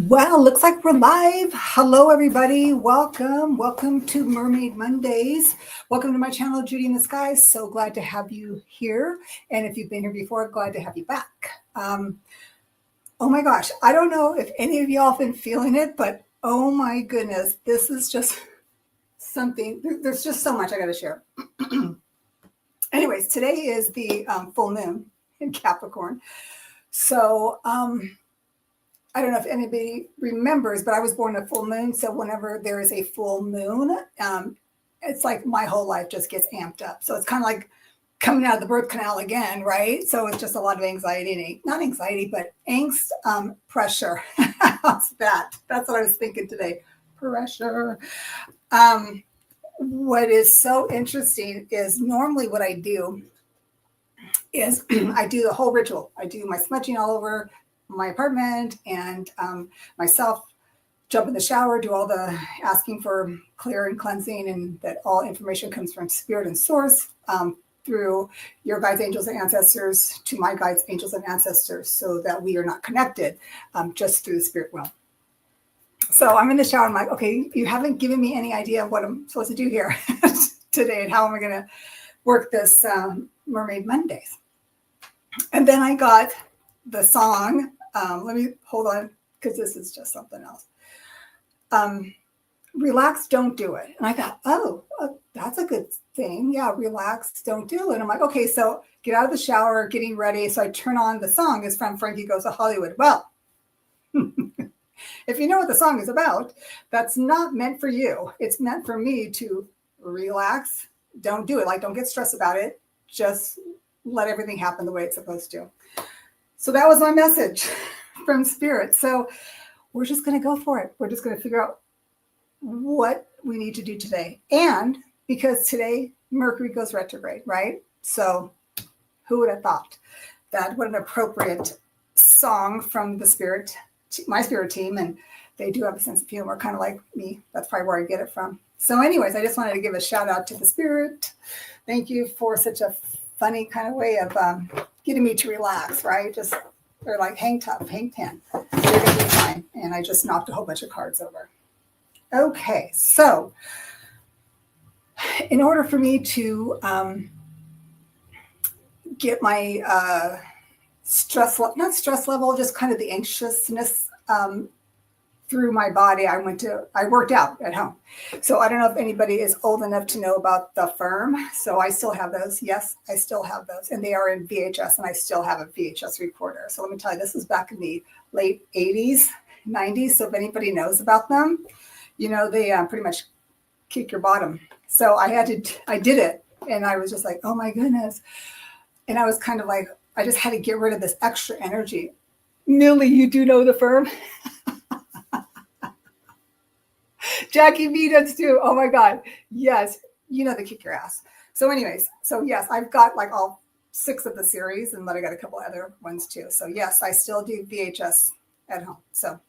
Well, looks like we're live. Hello, everybody. Welcome. Welcome to Mermaid Mondays. Welcome to my channel, Judy in the Sky. So glad to have you here. And if you've been here before, glad to have you back. Oh my gosh. I don't know if any of y'all have been feeling it, but oh my goodness, this is just something. There's just so much I got to share. Anyways, today is the full moon in Capricorn. So, I don't know if anybody remembers, but I was born a full moon. So whenever there is a full moon, it's like my whole life just gets amped up. So it's kind of like coming out of the birth canal again, right? So it's just a lot of anxiety, not anxiety, but angst, pressure. How's that? That's what I was thinking today. Pressure. What is so interesting is normally what I do is I do the whole ritual. I do my smudging all over my apartment and myself, jump in the shower, do all the asking for clear and cleansing, and that all information comes from spirit and source through your guides, angels, and ancestors to my guides, angels, and ancestors, so that we are not connected just through the spirit realm. So I'm in the shower. I'm like, okay, you haven't given me any idea of what I'm supposed to do here today and how am I going to work this Mermaid Mondays. And then I got the song. Let me hold on because this is just something else. Relax, don't do it. And I thought, oh, that's a good thing. Yeah, relax, don't do it. And I'm like, okay, so get out of the shower, getting ready. So I turn on the song. It's from Frankie Goes to Hollywood. Well, if you know what the song is about, that's not meant for you. It's meant for me to relax, don't do it. Like, don't get stressed about it. Just let everything happen the way it's supposed to. So that was my message from Spirit. So we're just going to go for it. We're just going to figure out what we need to do today. And because today Mercury goes retrograde, right? So who would have thought that? What an appropriate song from the Spirit, my Spirit team. And they do have a sense of humor, kind of like me. That's probably where I get it from. So anyways, I just wanted to give a shout out to the Spirit. Thank you for such a funny kind of way of getting me to relax, right? Just, they're like, hang tough, hang 10. You're going to be fine. And I just knocked a whole bunch of cards over. Okay, so in order for me to get my not stress level, just kind of the anxiousness through my body, I worked out at home. So I don't know if anybody is old enough to know about the Firm. So I still have those. Yes, I still have those. And they are in VHS, and I still have a VHS recorder. So let me tell you, this was back in the late 80s, 90s. So if anybody knows about them, you know, they pretty much kick your bottom. So I did it. And I was just like, oh my goodness. And I was kind of like, I just had to get rid of this extra energy. Millie, you do know the Firm? Jackie B does too. Oh my God. Yes. You know they kick your ass. So anyways, so yes, I've got like all 6 of the series, and then I got a couple other ones too. So yes, I still do VHS at home. So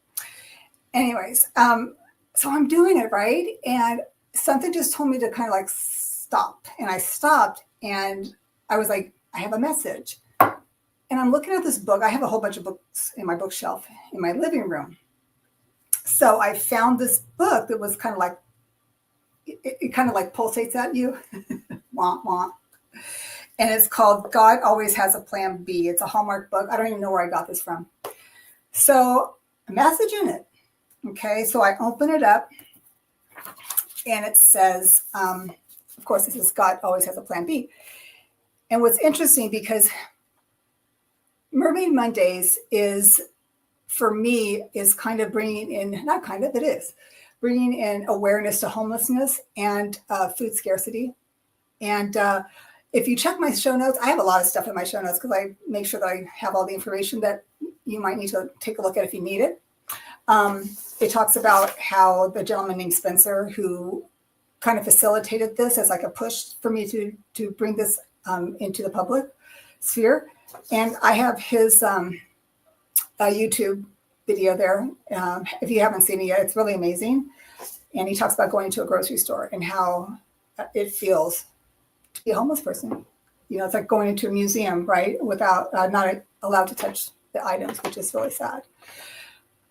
anyways, so I'm doing it, right? And something just told me to kind of like stop. And I stopped, and I was like, I have a message. And I'm looking at this book. I have a whole bunch of books in my bookshelf in my living room. So I found this book that was kind of like, it kind of like pulsates at you. Womp, womp. And it's called God Always Has a Plan B. It's a Hallmark book. I don't even know where I got this from. So a message in it. Okay, so I open it up, and it says, of course, it says God always has a plan B. And what's interesting, because Mermaid Mondays is, for me, is kind of bringing in, not kind of, it is, bringing in awareness to homelessness and food scarcity. And if you check my show notes, I have a lot of stuff in my show notes because I make sure that I have all the information that you might need to take a look at if you need it. It talks about how the gentleman named Spencer, who kind of facilitated this as like a push for me to bring this into the public sphere. And I have his YouTube video there. If you haven't seen it yet, it's really amazing. And he talks about going to a grocery store and how it feels to be a homeless person. You know, it's like going into a museum, right? Without not allowed to touch the items, which is really sad.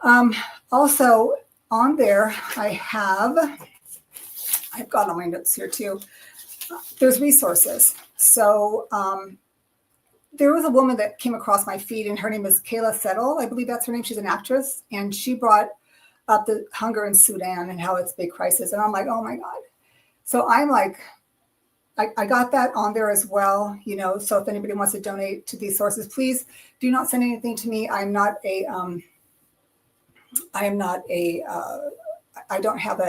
Also on there, I've got all my notes here too. There's resources. So there was a woman that came across my feed, and her name is Kayla Settle. I believe that's her name. She's an actress, and she brought up the hunger in Sudan and how it's a big crisis. And I'm like, oh my God. So I'm like, I got that on there as well, so if anybody wants to donate to these sources, please do not send anything to me. I don't have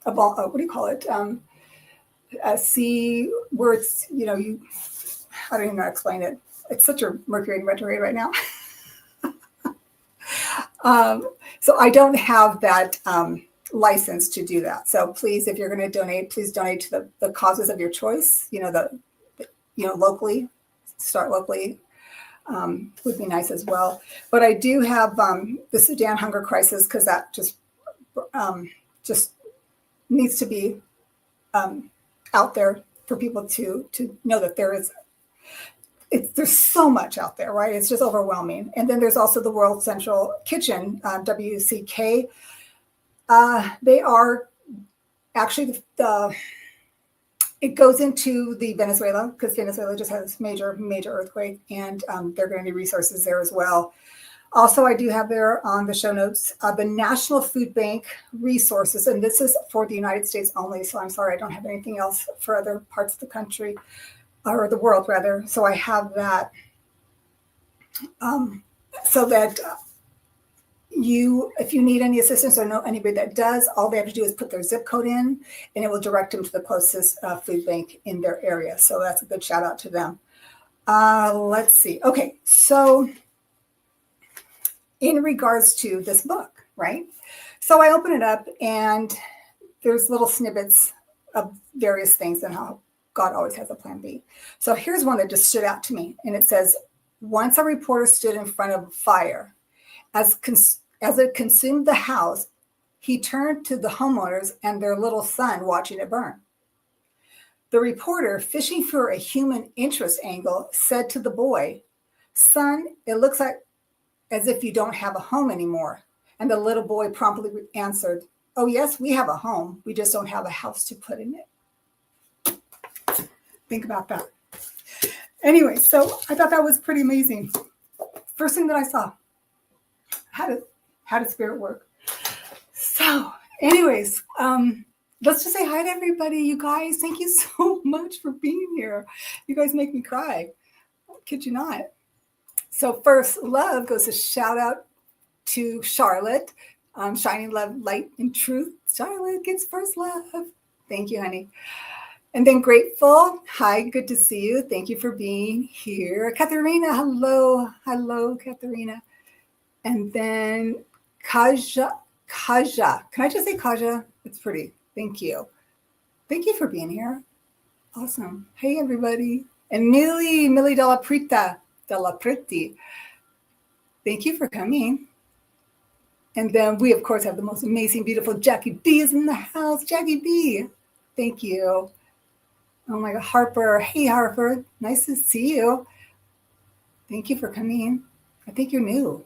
what do you call it? A C where it's, I don't even know how to explain it. It's such a Mercury in retrograde right now. So I don't have that license to do that. So please, if you're going to donate, please donate to the causes of your choice. Locally, start locally would be nice as well. But I do have the Sudan hunger crisis, because that just needs to be out there for people to know that there's so much out there, right? It's just overwhelming. And then there's also the World Central Kitchen, WCK. They are actually it goes into the Venezuela, because Venezuela just had this major earthquake, and there are going to be resources there as well. Also, I do have there on the show notes the National Food Bank resources, and this is for the United States only. So I'm sorry, I don't have anything else for other parts of the country, or the world rather. So I have that, so that if you need any assistance or know anybody that does, all they have to do is put their zip code in, and it will direct them to the closest food bank in their area. So that's a good shout out to them. Let's see. Okay, so in regards to this book, right? So I open it up, and there's little snippets of various things and how God always has a plan B. So here's one that just stood out to me, and it says, once a reporter stood in front of a fire. As it consumed the house, he turned to the homeowners and their little son watching it burn. The reporter, fishing for a human interest angle, said to the boy, "Son, it looks like as if you don't have a home anymore." And the little boy promptly answered, "Oh, yes, we have a home. We just don't have a house to put in it." Think about that. Anyway, so I thought that was pretty amazing. First thing that I saw. How did spirit work? So anyways, let's just say hi to everybody. You guys, thank you so much for being here. You guys make me cry. I kid you not. So first love goes to shout out to Charlotte. Shining love, light, and truth. Charlotte gets first love. Thank you, honey. And then grateful. Hi, good to see you. Thank you for being here. Katharina, hello. Hello, Katharina. And then Kaja. Can I just say Kaja? It's pretty. Thank you. Thank you for being here. Awesome. Hey, everybody. And Millie Della Preti. Thank you for coming. And then we, of course, have the most amazing, beautiful Jackie B is in the house. Jackie B. Thank you. Oh, my God. Harper. Hey, Harper. Nice to see you. Thank you for coming. I think you're new.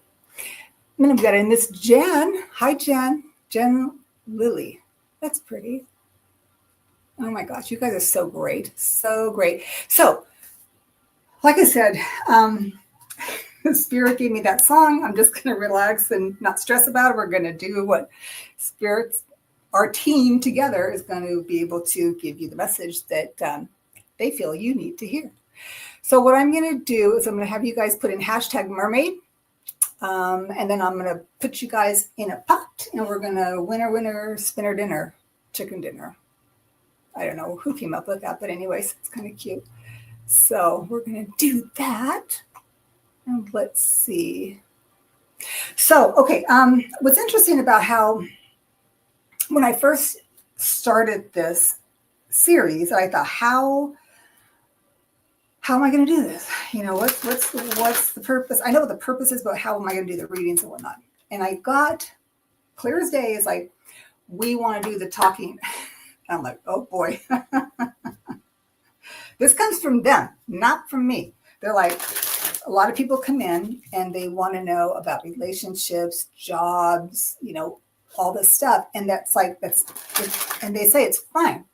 And then I've got in Miss Jen. Hi, Jen. Jen Lily. That's pretty. Oh my gosh, you guys are so great. So great. So, like I said, the spirit gave me that song. I'm just going to relax and not stress about it. We're going to do what spirits, our team together, is going to be able to give you the message that they feel you need to hear. So what I'm going to do is I'm going to have you guys put in hashtag mermaid. And then I'm going to put you guys in a pot, and we're going to winner, spinner dinner, chicken dinner. I don't know who came up with that, but anyways, it's kind of cute. So we're going to do that. And let's see. So, okay. What's interesting about how when I first started this series, I thought, how am I going to do this? What's the purpose? I know what the purpose is, but how am I going to do the readings and whatnot? And I got clear as day is like, we want to do the talking. And I'm like, oh boy. This comes from them, not from me. They're like, a lot of people come in and they want to know about relationships, jobs, all this stuff. And and they say it's fine.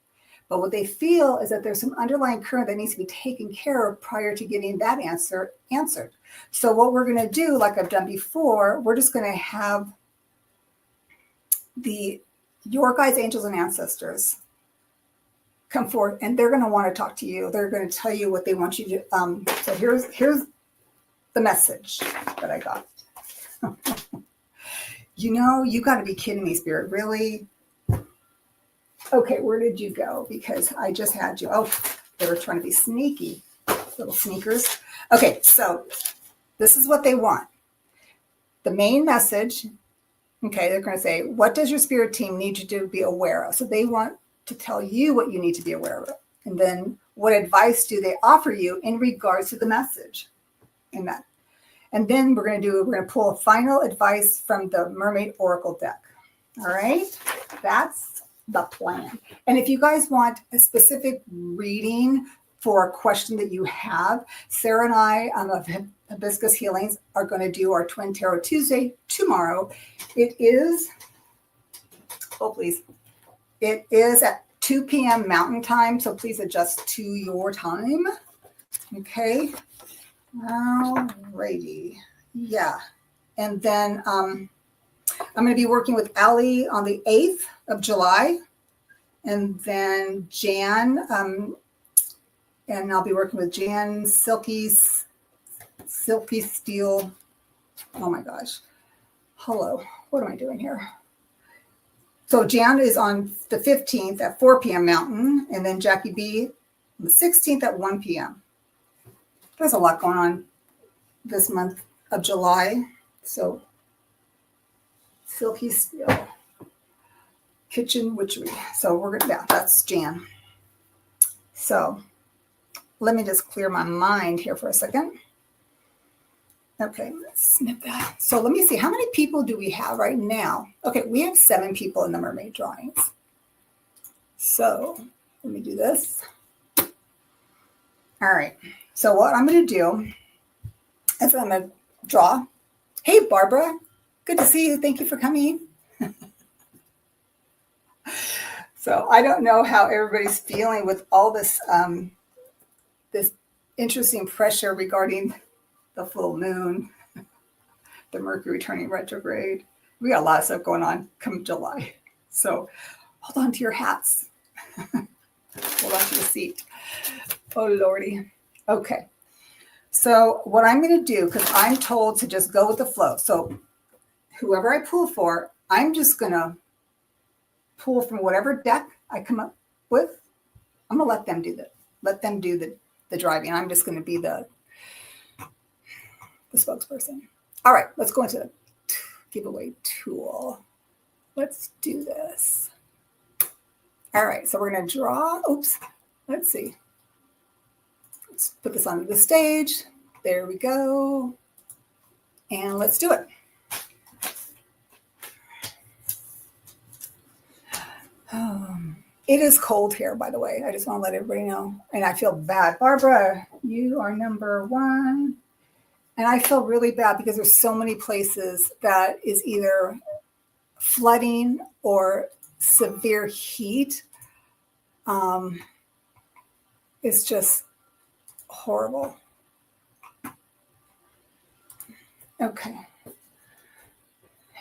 But what they feel is that there's some underlying current that needs to be taken care of prior to getting that answer answered. So what we're going to do, like I've done before, we're just going to have your guides, angels, and ancestors come forth, and they're going to want to talk to you. They're going to tell you what they want you to. So here's the message that I got. You got to be kidding me, Spirit. Really? Okay, where did you go? Because I just had you. Oh, they were trying to be sneaky, little sneakers. Okay, so this is what they want. The main message, okay, they're going to say, what does your spirit team need you to be aware of? So they want to tell you what you need to be aware of. And then what advice do they offer you in regards to the message? Amen. And then we're going to pull a final advice from the Mermaid Oracle deck. All right, that's the plan. And if you guys want a specific reading for a question that you have, Sarah and I of Hibiscus Healings are going to do our Twin Tarot Tuesday tomorrow. It is at 2 p.m. Mountain Time, so please adjust to your time. Okay. Alrighty. Yeah. And then I'm going to be working with Allie on the 8th of July. And then Jan, and I'll be working with Jan Silky Steel. Oh my gosh. Hello. What am I doing here? So Jan is on the 15th at 4 p.m. Mountain, and then Jackie B on the 16th at 1 p.m. There's a lot going on this month of July. So Silky Steel, Kitchen Witchery. So that's Jan. So let me just clear my mind here for a second. Okay, let's snip that. So let me see, how many people do we have right now? Okay, we have 7 people in the mermaid drawings. So let me do this. All right, so what I'm going to do is I'm going to draw. Hey, Barbara, good to see you. Thank you for coming. So I don't know how everybody's feeling with all this this interesting pressure regarding the full moon, the Mercury turning retrograde. We got a lot of stuff going on come July. So hold on to your hats. Hold on to the seat. Oh, Lordy. Okay. So what I'm going to do, because I'm told to just go with the flow. So whoever I pull for, I'm just going to pull from whatever deck I come up with. I'm going to let them do the driving. I'm just going to be the spokesperson. All right, let's go into the giveaway tool. Let's do this. All right, so we're going to draw. Oops, let's see. Let's put this onto the stage. There we go. And let's do it. It is cold here, by the way. I just want to let everybody know. And I feel bad. Barbara, you are number 1. And I feel really bad because there's so many places that is either flooding or severe heat. It's just horrible. Okay.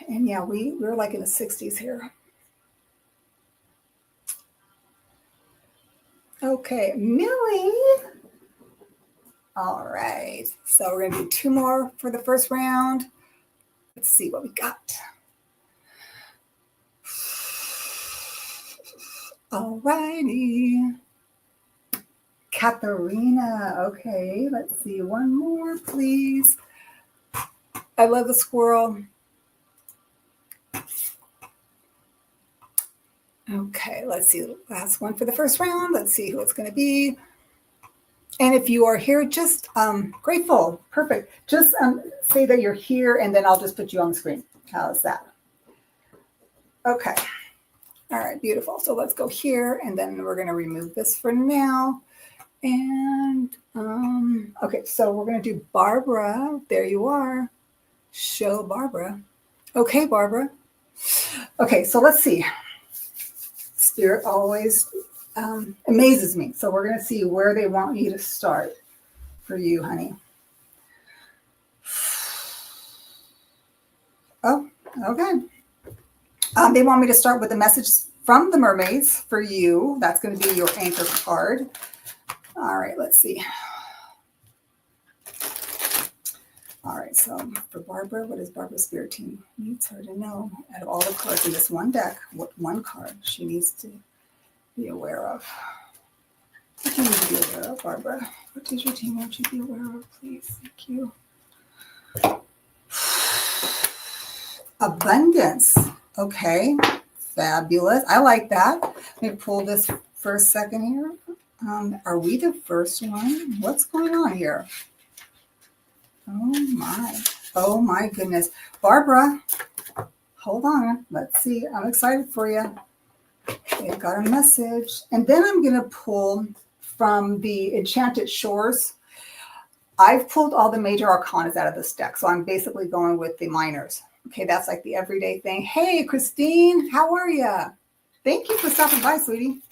And yeah, we're like in the 60s here. Okay, Millie. All right, so we're gonna do 2 more for the first round. Let's see what we got. All righty. Katharina, okay, let's see, 1 more, please. I love the squirrel. Okay, let's see, last one for the first round. Let's see who it's gonna be. And if you are here, just grateful, perfect. Just say that you're here, and then I'll just put you on the screen. How's that? Okay. All right, beautiful. So let's go here, and then we're going to remove this for now. And okay, so we're going to do Barbara. There you are. Show Barbara. Okay, Barbara. Okay, so let's see. Spirit always amazes me. So we're going to see where they want you to start for you, honey. Oh, okay. They want me to start with a message from the mermaids for you. That's going to be your anchor card. All right, let's see. All right, so for Barbara, what does Barbara's spirit team needs her to know out of all the cards in this one deck? What one card she needs to be aware of? What do you need to be aware of, Barbara? What does your team want you to be aware of, please? Thank you. Abundance. Okay, fabulous. I like that. Let me pull this for a second here. Are we the first one? What's going on here? Oh my goodness. Barbara, hold on. Let's see. I'm excited for you. They've got a message. And then I'm going to pull from the Enchanted Shores. I've pulled all the major arcanas out of this deck, so I'm basically going with the minors. Okay, that's like the everyday thing. Hey, Christine, how are you? Thank you for stopping by, sweetie.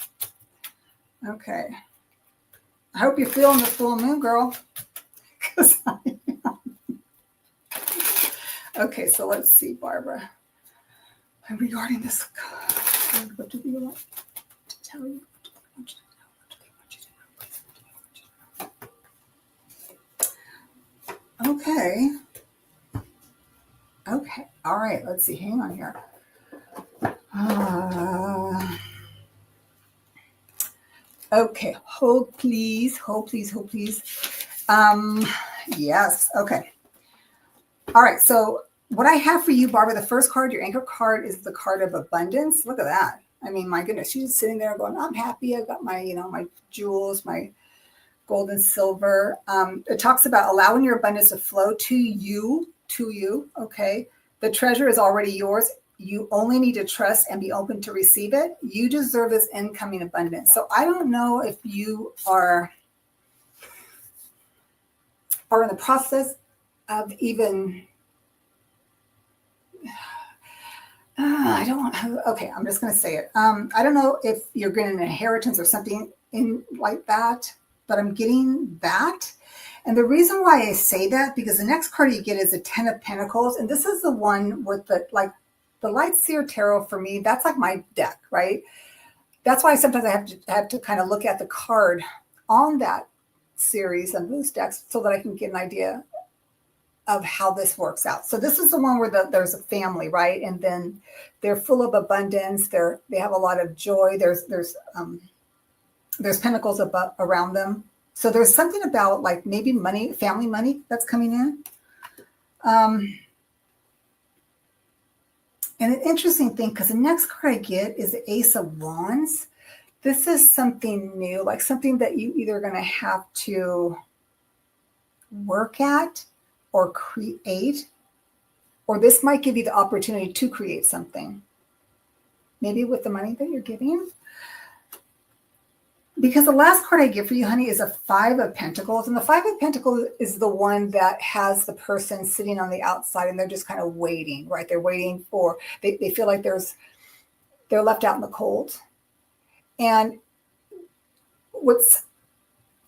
Okay. I hope you're feeling the full moon, girl. Okay, so let's see, Barbara. Regarding this card, what do they want to tell you? What do they want you to know? Okay. Okay. All right. Let's see. Hang on here. Okay. Hold, please. Hold, please. Hold, please. Yes. Okay. All right. So what I have for you, Barbara, the first card, your anchor card, is the card of abundance. Look at that. I mean, my goodness, she's just sitting there going, I'm happy. I've got my, my jewels, my gold and silver. It talks about allowing your abundance to flow to you. Okay. The treasure is already yours. You only need to trust and be open to receive it. You deserve this incoming abundance. So I don't know if you are in the process of even, okay, I'm just going to say it. I don't know if you're getting an inheritance or something in like that, but I'm getting that. And the reason why I say that, because the next card you get is a 10 of Pentacles. And this is the one with the Light Seer Tarot for me. That's like my deck, right? That's why sometimes I have to kind of look at the card on that series and those decks so that I can get an idea of how this works out. So this is the one where there's a family, right? And then they're full of abundance. They have a lot of joy. There's pentacles around them. So there's something about like maybe money, family money that's coming in. And an interesting thing, because the next card I get is the Ace of Wands. This is something new, like something that you either going to have to work at or create, or this might give you the opportunity to create something. Maybe with the money that you're giving. Because the last card I get for you, honey, is a 5 of Pentacles. And the 5 of Pentacles is the one that has the person sitting on the outside and they're just kind of waiting, right? They're waiting for, they feel like they're left out in the cold. And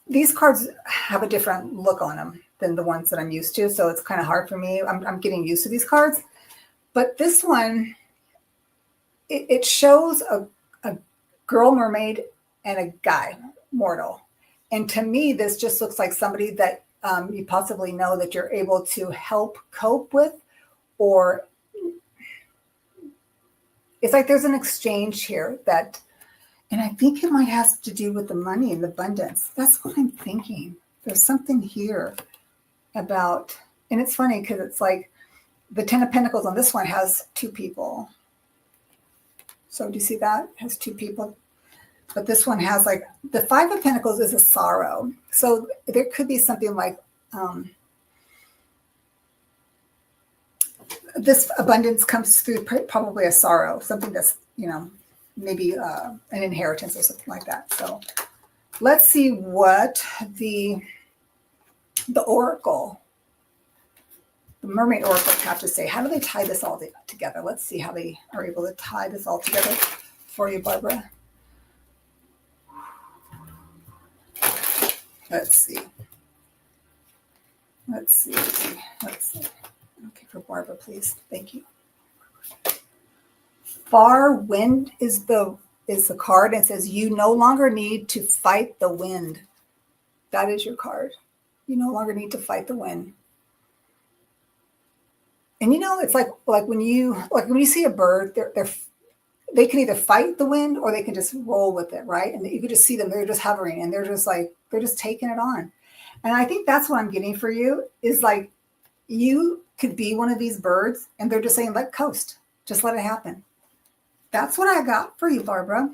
these cards have a different look on them than the ones that I'm used to. So it's kind of hard for me. I'm getting used to these cards. But this one, it shows a girl mermaid and a guy mortal. And to me, this just looks like somebody that you possibly know that you're able to help cope with, or it's like there's an exchange here and I think it might have to do with the money and the abundance. That's what I'm thinking. There's something here about, and it's funny because it's like the 10 of Pentacles on this one has 2 people. So do you see that? It has 2 people. But this one has like, the 5 of Pentacles is a sorrow. So there could be something like this abundance comes through probably a sorrow, something that's, maybe an inheritance or something like that. So let's see what the oracle, the mermaid oracle have to say. How do they tie this all together? Let's see how they are able to tie this all together for you, Barbara. Let's see. Let's see. Okay, for Barbara, please. Thank you. Far wind is the card, and it says you no longer need to fight the wind. That is your card. You no longer need to fight the wind. And it's like when you see a bird, they can either fight the wind or they can just roll with it, right? And you can just see them; they're just hovering, and they're just taking it on. And I think that's what I'm getting for you is like you could be one of these birds, and they're just saying, "Let coast, just let it happen." That's what I got for you, Barbara.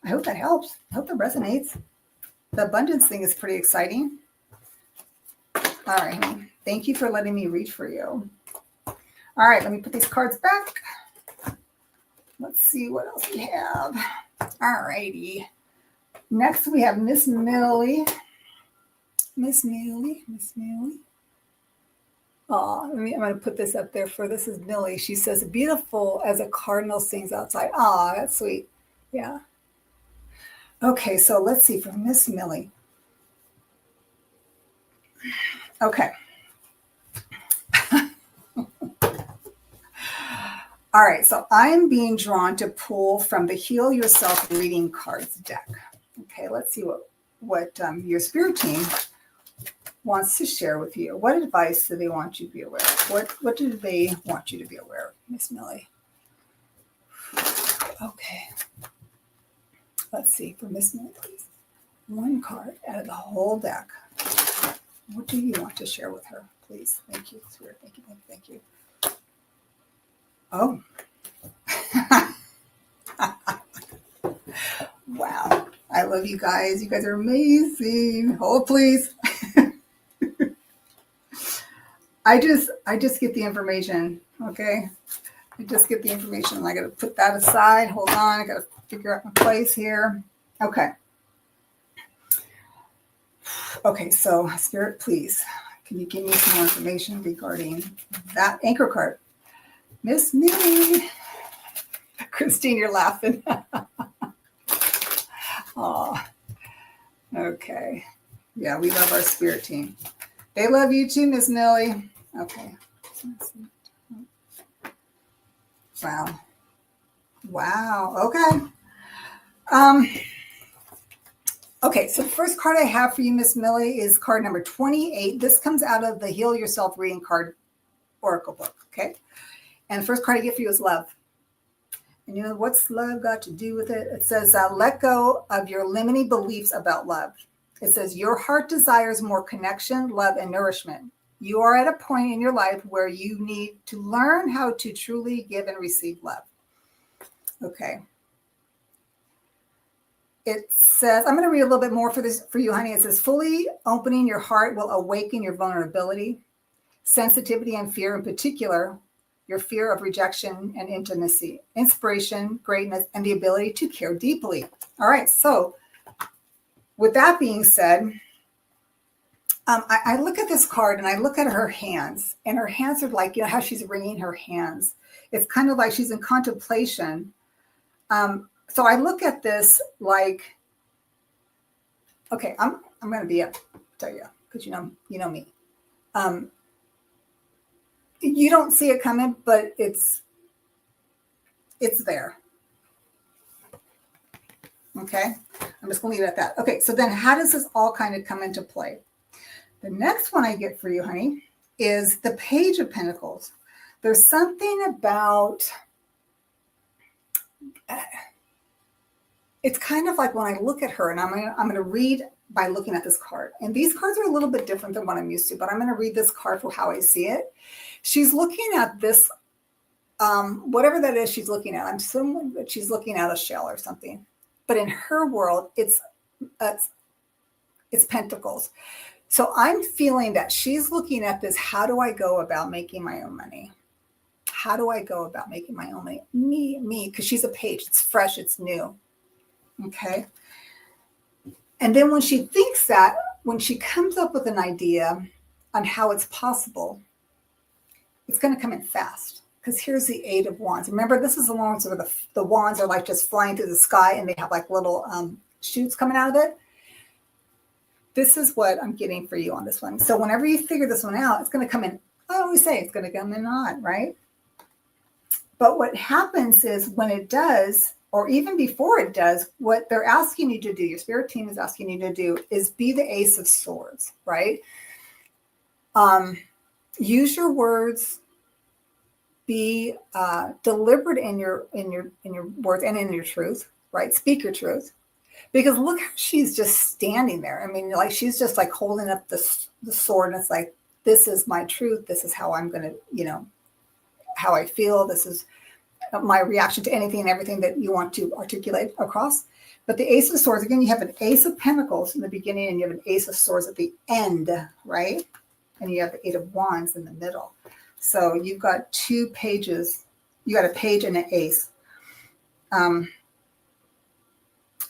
I hope that helps. I hope that resonates. The abundance thing is pretty exciting. All right, honey. Thank you for letting me read for you. All right, let me put these cards back. Let's see what else we have. All righty. Next, we have Miss Millie. Miss Millie. Oh, I'm going to put this up there this is Millie. She says, beautiful as a cardinal sings outside. Oh, that's sweet. Yeah. Okay, so let's see from Miss Millie. Okay. All right, so I'm being drawn to pull from the Heal Yourself Reading Cards deck. Okay, let's see what your spirit team wants to share with you. What advice do they want you to be aware of? What do they want you to be aware of, Miss Millie? Okay. Let's see, for Miss Millie, please. One card out of the whole deck. What do you want to share with her, please? Thank you, Spirit. Thank you. Oh. Wow. I love you guys. You guys are amazing. Hold, please. I just get the information, okay? I just get the information. I got to put that aside. Hold on. I got to figure out my place here. Okay. Okay, so Spirit, please, can you give me some more information regarding that anchor card? Miss Millie. Christine, you're laughing. Oh, okay. Yeah, we love our spirit team. They love you too, Miss Millie. Okay. Wow. Okay. Okay, so the first card I have for you, Miss Millie, is card number 28. This comes out of the Heal Yourself Reading Card Oracle book, okay? And the first card I get for you is love. And what's love got to do with it? It says, let go of your limiting beliefs about love. It says, your heart desires more connection, love, and nourishment. You are at a point in your life where you need to learn how to truly give and receive love. Okay. It says, I'm going to read a little bit more for you, honey. It says, fully opening your heart will awaken your vulnerability, sensitivity, and fear, in particular, your fear of rejection and intimacy, inspiration, greatness, and the ability to care deeply. All right. So with that being said, I look at this card and I look at her hands, and her hands are like, how she's wringing her hands. It's kind of like she's in contemplation. So I look at this like, okay, I'm going to be up, tell you, because you know me. You don't see it coming, but it's there. Okay, I'm just going to leave it at that. Okay, so then how does this all kind of come into play? The next one I get for you, honey, is the Page of Pentacles. There's something about, it's kind of like when I look at her, and I'm going to read by looking at this card. And these cards are a little bit different than what I'm used to, but I'm going to read this card for how I see it. She's looking at this, whatever that is she's looking at. I'm assuming that she's looking at a shell or something. But in her world, it's pentacles. So I'm feeling that she's looking at this. How do I go about making my own money? How do I go about making my own money? Me, because she's a page. It's fresh. It's new. Okay. And then when she thinks that, when she comes up with an idea on how it's possible, it's going to come in fast. Because here's the Eight of Wands. Remember, this is the ones where the wands are like just flying through the sky and they have like little shoots coming out of it. This is what I'm getting for you on this one. So whenever you figure this one out, it's going to come in. I always say it's going to come in odd, right? But what happens is when it does, or even before it does, what they're asking you to do, your spirit team is asking you to do, is be the Ace of Swords, right? Use your words. Be deliberate in your words and in your truth, right? Speak your truth, because look how she's just standing there. I mean, like she's just like holding up the sword, and it's like, this is my truth. This is how I'm going to, how I feel. This is my reaction to anything and everything that you want to articulate across. But the Ace of Swords, again, you have an Ace of Pentacles in the beginning, and you have an Ace of Swords at the end, right? And you have the Eight of Wands in the middle. So you've got 2 pages. You got a page and an ace.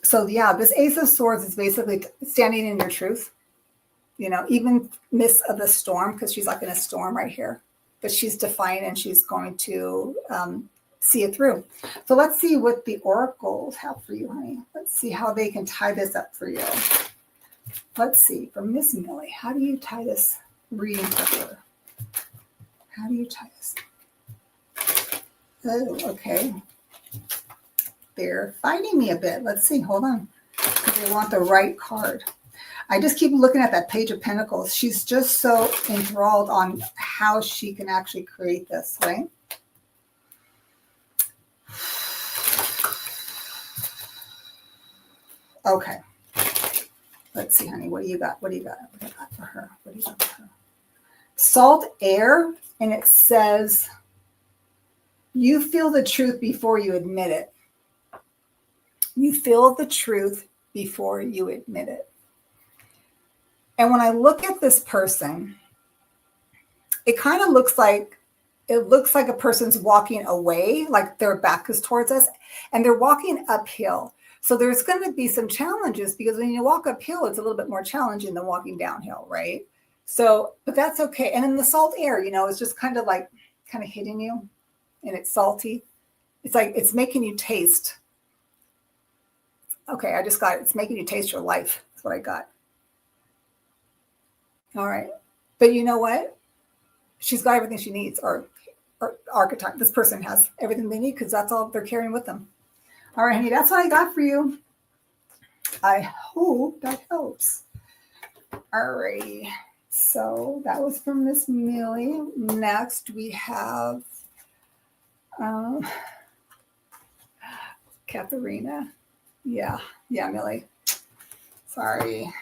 So yeah, this Ace of Swords is basically standing in your truth. Even midst of the storm, because she's like in a storm right here. But she's defiant and she's going to see it through. So let's see what the oracles have for you, honey. Let's see how they can tie this up for you. Let's see, for Miss Millie, how do you tie this reading for her? How do you tie this? Oh, okay. They're fighting me a bit. Let's see. Hold on. Because they want the right card. I just keep looking at that Page of Pentacles. She's just so enthralled on how she can actually create this, right? Okay. Let's see, honey. What do you got? What do you got? What do you got for her? What do you got for her? Salt air. And it says, you feel the truth before you admit it. You feel the truth before you admit it. And when I look at this person, it kind of looks like a person's walking away, like their back is towards us, and they're walking uphill. So there's going to be some challenges, because when you walk uphill, it's a little bit more challenging than walking downhill, right? So, but that's okay. And in the salt air, it's just kind of hitting you, and it's salty. It's like, it's making you taste. Okay. I just got it. It's making you taste your life. That's what I got. All right. But you know what? She's got everything she needs, or archetype. This person has everything they need, because that's all they're carrying with them. All right, honey, that's what I got for you. I hope that helps. All righty. So that was from Miss Millie. Next, we have Katharina. Yeah, Millie. Sorry.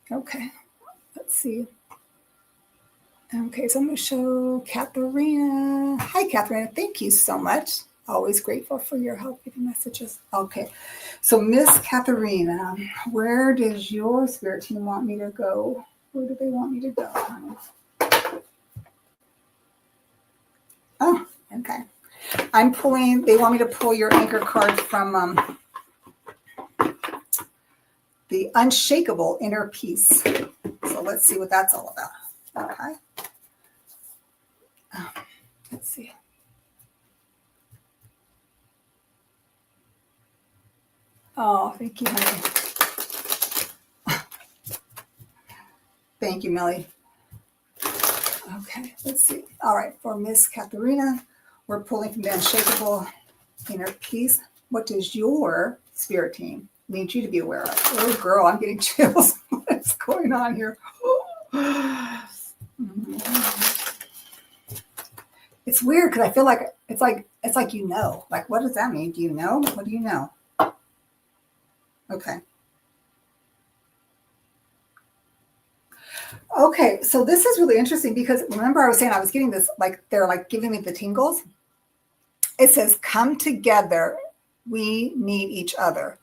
Okay, let's see. Okay, so I'm going to show Katharina. Hi, Katharina. Thank you so much. Always grateful for your help giving messages. Okay, so Miss Katharina, where does your spirit team want me to go? Where do they want me to go, honey? Oh, okay. They want me to pull your anchor card from the Unshakable Inner Peace. So let's see what that's all about. Okay. Let's see. Oh, thank you, honey. Thank you, Millie. Okay, let's see. All right, for Miss Katharina, we're pulling from the Unshakable Inner Peace. What does your spirit team need you to be aware of? Oh, girl, I'm getting chills. What's going on here? It's weird, because I feel like it's like Like, what does that mean? Do you know? What do you know? Okay. Okay, so this is really interesting, because remember I was saying I was getting this, like they're like giving me the tingles. It says, come together, we need each other.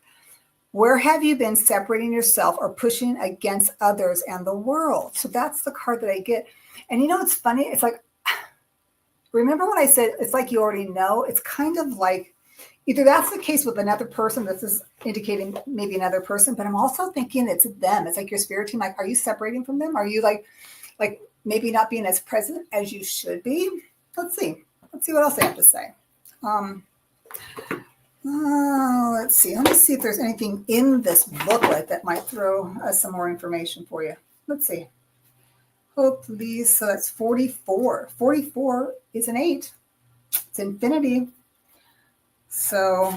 Where have you been separating yourself or pushing against others and the world? So that's the card that I get. And it's funny. It's like, remember when I said it's like you already know? It's kind of like, either that's the case with another person. This is indicating maybe another person, but I'm also thinking it's them. It's like your spirit team. Like, are you separating from them? Are you like maybe not being as present as you should be? Let's see. Let's see what else they have to say. Let's see. Let me see if there's anything in this booklet that might throw us some more information for you. Let's see. Oh, please. So that's 44. 44 is an 8. It's infinity. So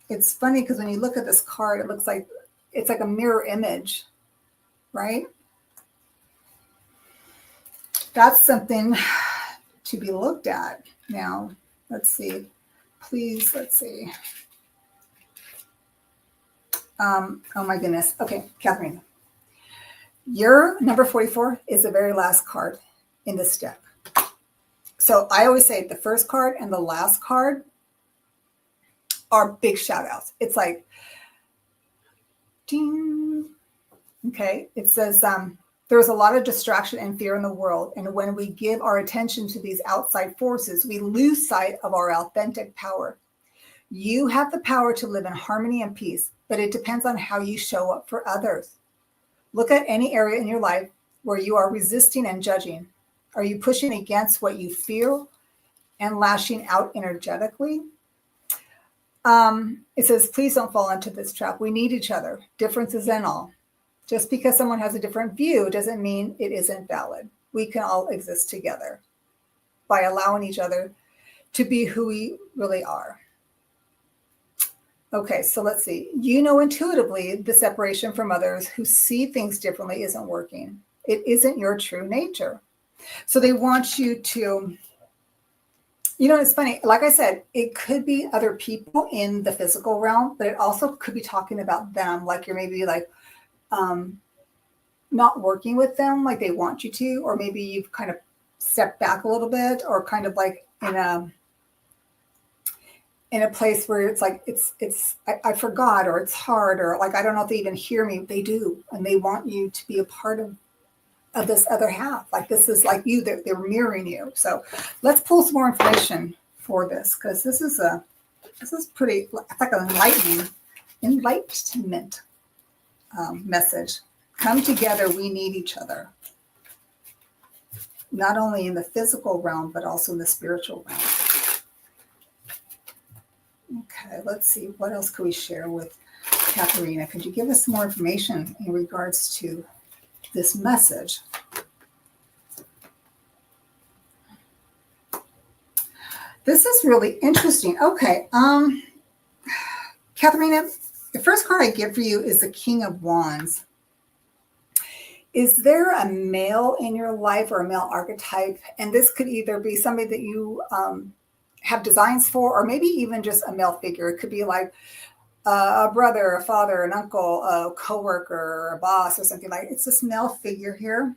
it's funny because when you look at this card, it looks like it's like a mirror image, right? That's something to be looked at. Now, let's see. Please, let's see. Oh my goodness. Okay, Catherine. Your number 44 is the very last card in this deck. So I always say the first card and the last card are big shout outs. It's like, ding. Okay, it says, there's a lot of distraction and fear in the world. And when we give our attention to these outside forces, we lose sight of our authentic power. You have the power to live in harmony and peace, but it depends on how you show up for others. Look at any area in your life where you are resisting and judging. Are you pushing against what you feel and lashing out energetically? It says, please don't fall into this trap. We need each other, differences and all. Just because someone has a different view doesn't mean it isn't valid. We can all exist together by allowing each other to be who we really are. Okay, so let's see. You know intuitively the separation from others who see things differently isn't working. It isn't your true nature. So they want you to, it's funny. Like I said, it could be other people in the physical realm, but it also could be talking about them. Like you're maybe like not working with them like they want you to, or maybe you've kind of stepped back a little bit, or kind of like in a place where it's like, I forgot, or it's hard, or like, I don't know if they even hear me. They do. And they want you to be a part of this other half. Like this is like you, they're mirroring you. So let's pull some more information for this, because this is pretty, it's like an enlightenment message. Come together, we need each other. Not only in the physical realm, but also in the spiritual realm. Okay, let's see. What else could we share with Katharina? Could you give us some more information in regards to this message? This is really interesting. Okay, Katharina, the first card I get for you is the King of Wands. Is there a male in your life or a male archetype? And this could either be somebody that you have designs for, or maybe even just a male figure. It could be like a brother, a father, an uncle, a coworker, a boss, or something like. It's this male figure here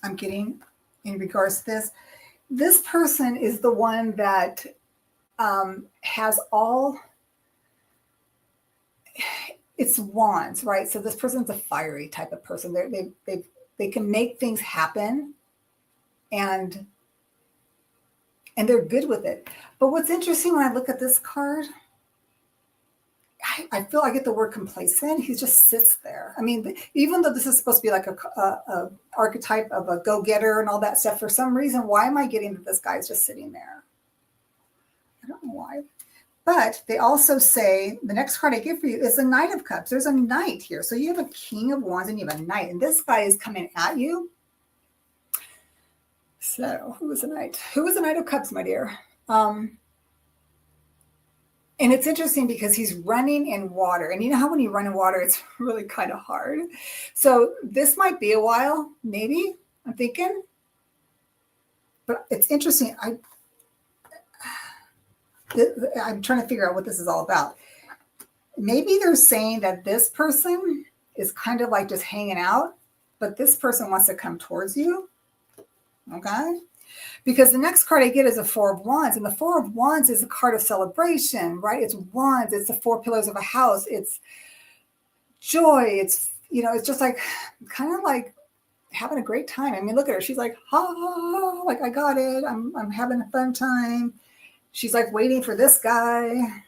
I'm getting in regards to this. This person is the one that has all, it's wands, right? So this person's a fiery type of person. They can make things happen, and they're good with it. But what's interesting when I look at this card, I feel I get the word complacent. He just sits there. I mean, even though this is supposed to be like a archetype of a go-getter and all that stuff, for some reason, why am I getting that this guy's just sitting there? I don't know why. But they also say, the next card I give for you is the Knight of Cups. There's a knight here. So you have a King of Wands and you have a knight. And this guy is coming at you. So who was the knight? Who was the Knight of Cups, my dear? And it's interesting because he's running in water. And you know how when you run in water, it's really kind of hard. So this might be a while, maybe, I'm thinking. But it's interesting. I'm trying to figure out what this is all about. Maybe they're saying that this person is kind of like just hanging out, but this person wants to come towards you. Okay? Because the next card I get is a Four of Wands, and the Four of Wands is a card of celebration, right? It's wands. It's the four pillars of a house. It's joy. It's, it's just like kind of like having a great time. I mean, look at her. She's like, like I got it. I'm having a fun time. She's like waiting for this guy.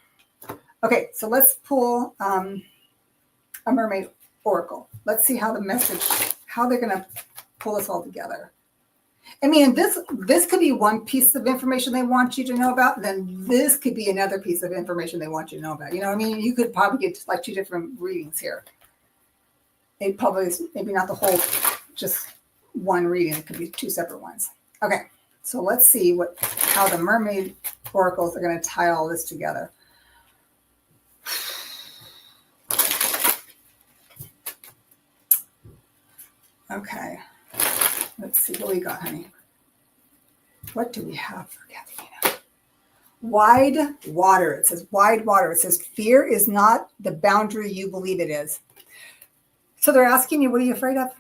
Okay, so let's pull a mermaid oracle. Let's see how the message, how they're going to pull this all together. I mean, this could be one piece of information they want you to know about, and then this could be another piece of information they want you to know about. You know what I mean? You could probably get like 2 different readings here. It probably is maybe not the whole, just one reading. It could be 2 separate ones. Okay, so let's see how the mermaid oracles are going to tie all this together. Okay, let's see what we got, honey. What do we have for Katharina? Wide water. It says wide water. It says fear is not the boundary you believe it is. So they're asking you, what are you afraid of?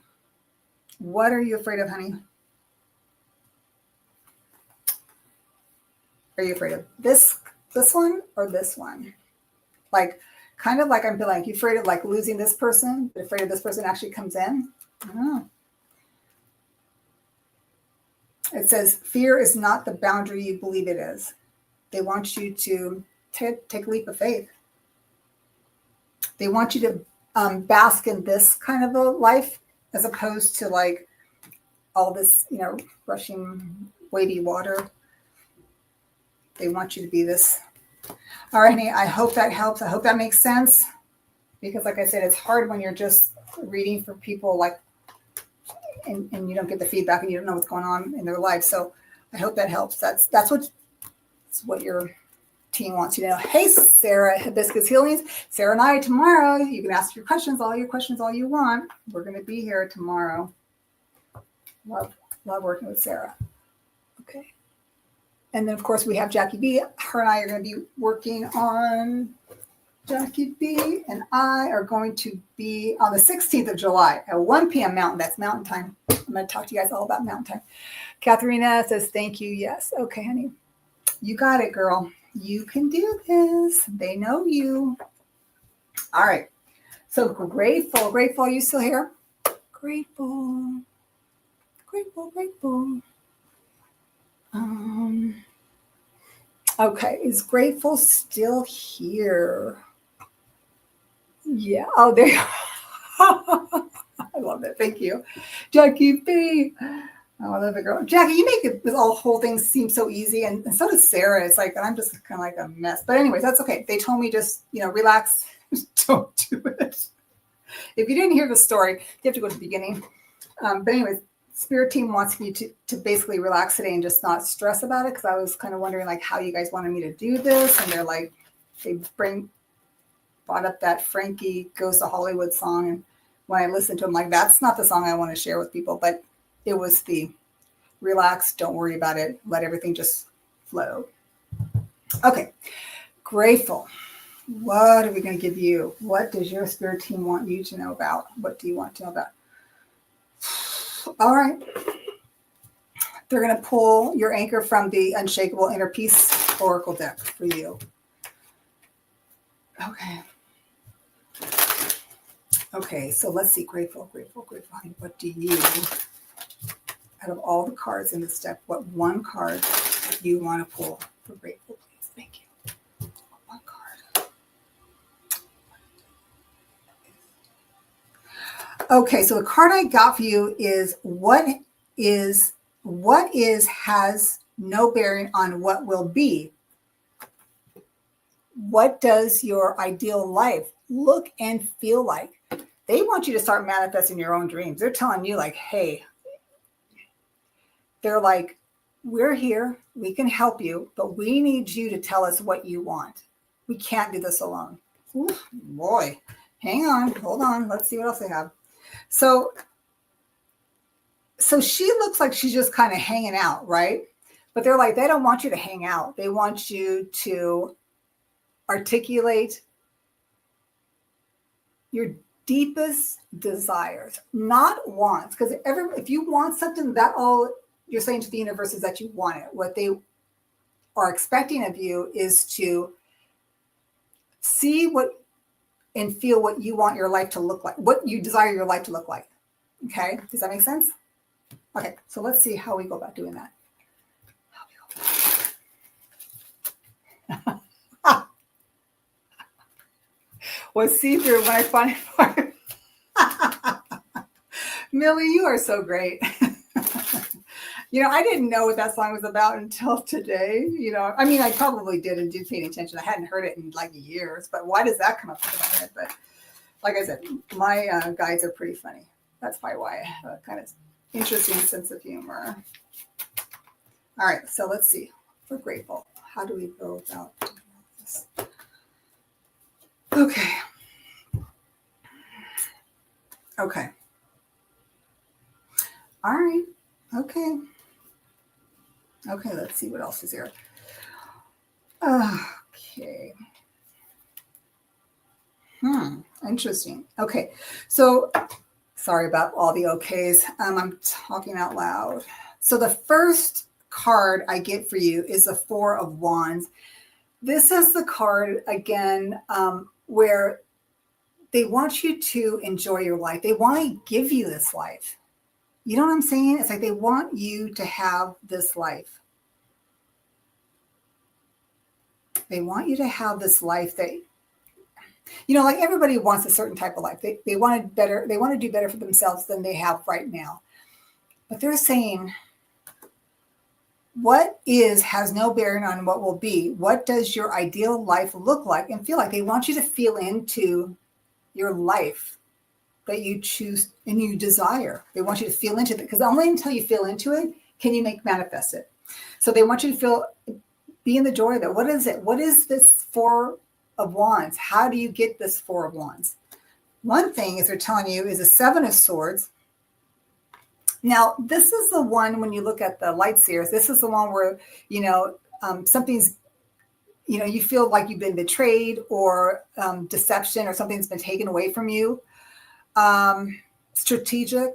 What are you afraid of, honey? Are you afraid of this one or this one? Like, kind of like I'm feeling like you're afraid of like losing this person, but afraid of this person actually comes in. I don't know. It says fear is not the boundary you believe it is. They want you to take a leap of faith. They want you to bask in this kind of a life as opposed to like all this, you know, rushing wavy water. They want you to be this. All right, honey, I hope that helps. I hope that makes sense. Because like I said, it's hard when you're just reading for people like, and you don't get the feedback and you don't know what's going on in their life. So I hope that helps. That's what your team wants you to know. Hey, Sarah, Hibiscus Healings. Sarah and I tomorrow, you can ask your questions all you want. We're going to be here tomorrow. Love working with Sarah. Okay. And then, of course, we have Jackie B. Her and I are going to be working on, Jackie B. and I are going to be on the 16th of July at 1 p.m. Mountain. That's Mountain Time. I'm going to talk to you guys all about Mountain Time. Katharina says, thank you. Yes. Okay, honey. You got it, girl. You can do this. They know you. All right. So grateful. Are you still here? Grateful. Okay. Is grateful still here? Yeah. Oh, there you are. I love it. Thank you. Jackie B. Oh, I love it, girl. Jackie, you make this whole thing seem so easy. And so does Sarah. It's like, I'm just kind of like a mess. But anyways, that's okay. They told me just, relax. Don't do it. If you didn't hear the story, you have to go to the beginning. But anyways, Spirit Team wants me to basically relax today and just not stress about it. Because I was kind of wondering like how you guys wanted me to do this. And they're like, they brought up that Frankie Goes to Hollywood song. And when I listened to them, like, that's not the song I want to share with people. But it was the relax, don't worry about it, let everything just flow. Okay, grateful. What are we going to give you? What does your spirit team want you to know about? What do you want to know about? All right. They're going to pull your anchor from the Unshakable Inner Peace Oracle deck for you. Okay, so let's see. Grateful. What do you, out of all the cards in this deck, what one card you want to pull for grateful, please? Thank you. One card. Okay, so the card I got for you is what is has no bearing on what will be. What does your ideal life look and feel like? They want you to start manifesting your own dreams. They're telling you like, hey, they're like, we're here, we can help you, but we need you to tell us what you want. We can't do this alone. Ooh, boy, hang on, hold on. Let's see what else they have. So she looks like she's just kind of hanging out, right? But they're like, they don't want you to hang out. They want you to articulate your deepest desires, not wants. Because if you want something, that all you're saying to the universe is that you want it. What they are expecting of you is to see what and feel what you want your life to look like, what you desire your life to look like. Okay, does that make sense? Okay, so let's see how we go about doing that. Was see-through when I finally Millie, you are so great. I didn't know what that song was about until today. I mean, I probably did and did pay attention. I hadn't heard it in like years, but why does that come up into my head? But like I said, my guides are pretty funny. That's probably why I have a kind of interesting sense of humor. All right, so let's see. We're grateful. How do we go about this? Okay. Okay. All right. Okay. Okay, let's see what else is here. Okay. Interesting. Okay. So sorry about all the okays. I'm talking out loud. So the first card I get for you is the Four of Wands. This is the card, again, where they want you to enjoy your life. They want to give you this life. You know what I'm saying? It's like they want you to have this life. They want you to have this life that, like everybody wants a certain type of life. They want it better. They want to do better for themselves than they have right now. But they're saying, what is has no bearing on what will be. What does your ideal life look like and feel like? They want you to feel into your life that you choose and you desire. They want you to feel into it, because only until you feel into it can you manifest it. So they want you to be in the joy of it. What is it? What is this Four of Wands? How do you get this Four of Wands? One thing is they're telling you is a Seven of Swords. Now, this is the one, when you look at the light seers, this is the one where, something's, you feel like you've been betrayed or deception or something's been taken away from you. Strategic,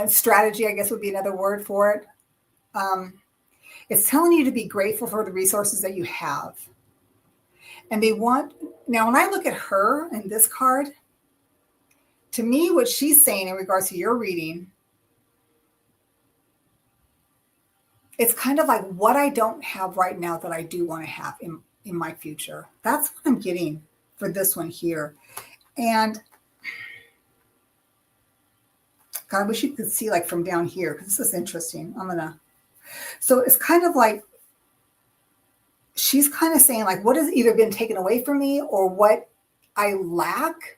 strategy, I guess would be another word for it. It's telling you to be grateful for the resources that you have. And now when I look at her in this card, to me, what she's saying in regards to your reading, it's kind of like what I don't have right now that I do want to have in my future. That's what I'm getting for this one here. And God, I wish you could see like from down here, because this is interesting. So it's kind of like, she's kind of saying like, what has either been taken away from me or what I lack.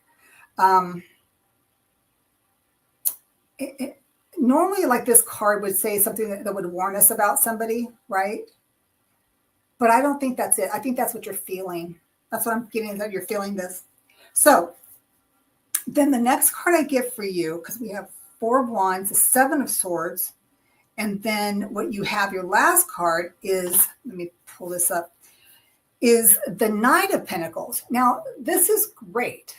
Normally, like this card would say something that would warn us about somebody, right? But I don't think that's it. I think that's what you're feeling. That's what I'm getting, that you're feeling this. So then the next card I get for you, because we have Four of Wands, the Seven of Swords, and then what you have, your last card is, let me pull this up, is the Knight of Pentacles. Now, this is great.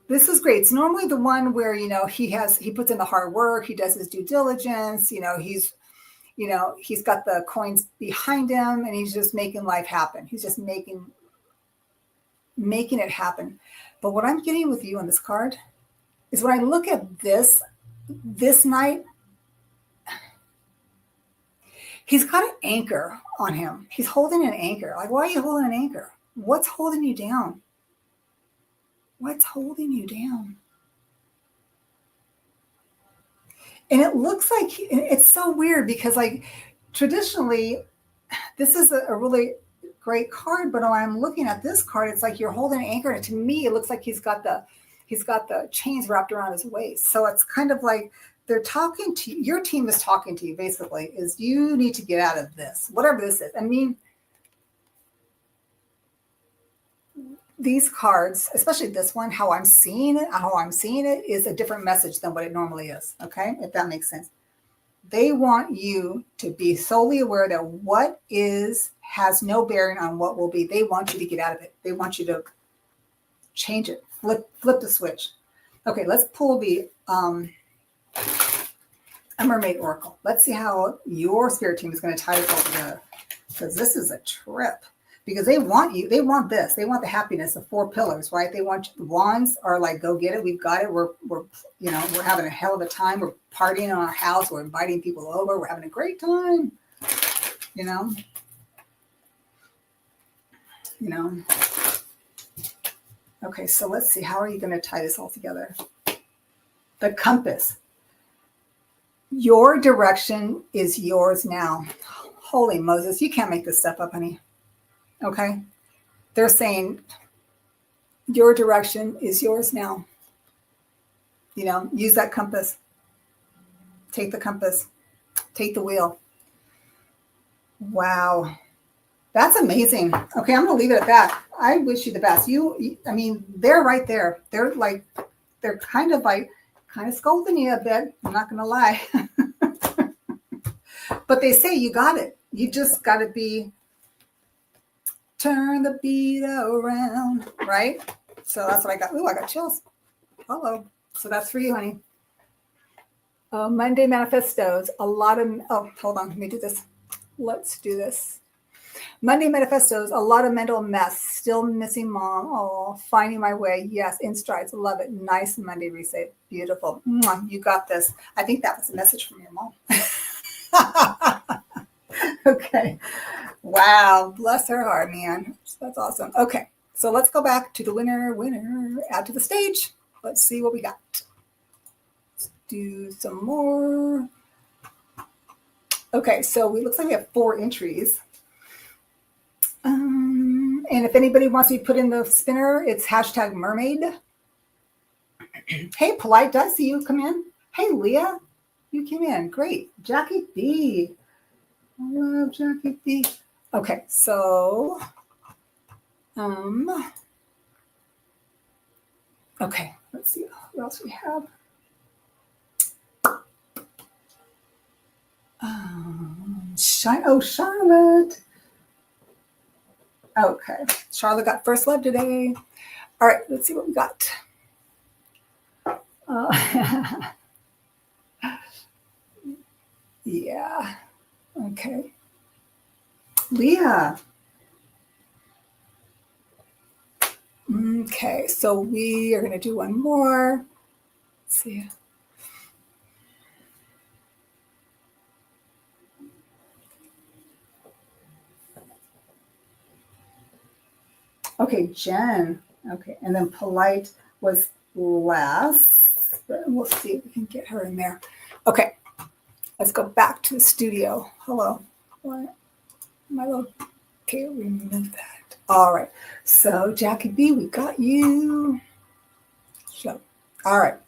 This is great. It's normally the one where, he puts in the hard work, he does his due diligence, he's got the coins behind him and he's just making life happen. He's just making it happen. But what I'm getting with you on this card is when I look at this Knight, he's got an anchor on him. He's holding an anchor. Like, why are you holding an anchor? What's holding you down? What's holding you down? And it looks like, it's so weird because like traditionally, this is a really great card, but when I'm looking at this card, it's like you're holding an anchor. And to me, it looks like he's got the chains wrapped around his waist. So it's kind of like they're talking to you. Your team is talking to you basically, is you need to get out of this, whatever this is. I mean, these cards, especially this one, how I'm seeing it is a different message than what it normally is. Okay. If that makes sense. They want you to be solely aware that what is has no bearing on what will be. They want you to get out of it. They want you to change it, flip the switch. Okay. Let's pull a Mermaid Oracle. Let's see how your spirit team is going to tie this all together, because this is a trip. Because they want this. They want the happiness of four pillars, right? They want the wands are like, go get it. We've got it. We're having a hell of a time. We're partying in our house. We're inviting people over. We're having a great time, you know. Okay, so let's see. How are you going to tie this all together? The compass. Your direction is yours now. Holy Moses, you can't make this stuff up, honey. Okay? They're saying your direction is yours now. You know, use that compass. Take the compass. Take the wheel. Wow. That's amazing. Okay, I'm going to leave it at that. I wish you the best. I mean, they're right there. They're kind of scolding you a bit. I'm not going to lie. But they say you got it. You just got to turn the beat around, right? So that's what I got. Ooh, I got chills. Hello. So that's for you, honey. Monday manifestos. Hold on. Let me do this. Let's do this. Monday manifestos. A lot of mental mess. Still missing mom. Oh, finding my way. Yes, in strides. Love it. Nice Monday reset. Beautiful. You got this. I think that was a message from your mom. Okay. Wow. Bless her heart, man. That's awesome. Okay. So let's go back to the winner. Add to the stage. Let's see what we got. Let's do some more. Okay. So it looks like we have 4 entries. And if anybody wants to be put in the spinner, it's hashtag mermaid. Hey, Polite, did I see you come in? Hey, Leah, you came in. Great. Jackie B. I love Jackie B. Okay, so, okay, let's see what else we have. Charlotte. Okay, Charlotte got first love today. All right, let's see what we got. Yeah, okay. Leah. Okay, so we are going to do one more. Let's see. Okay, Jen. Okay, and then Polite was last. But we'll see if we can get her in there. Okay, let's go back to the studio. Hello. What? My little. Okay, remove that. All right. So Jackie B, we got you. So, all right.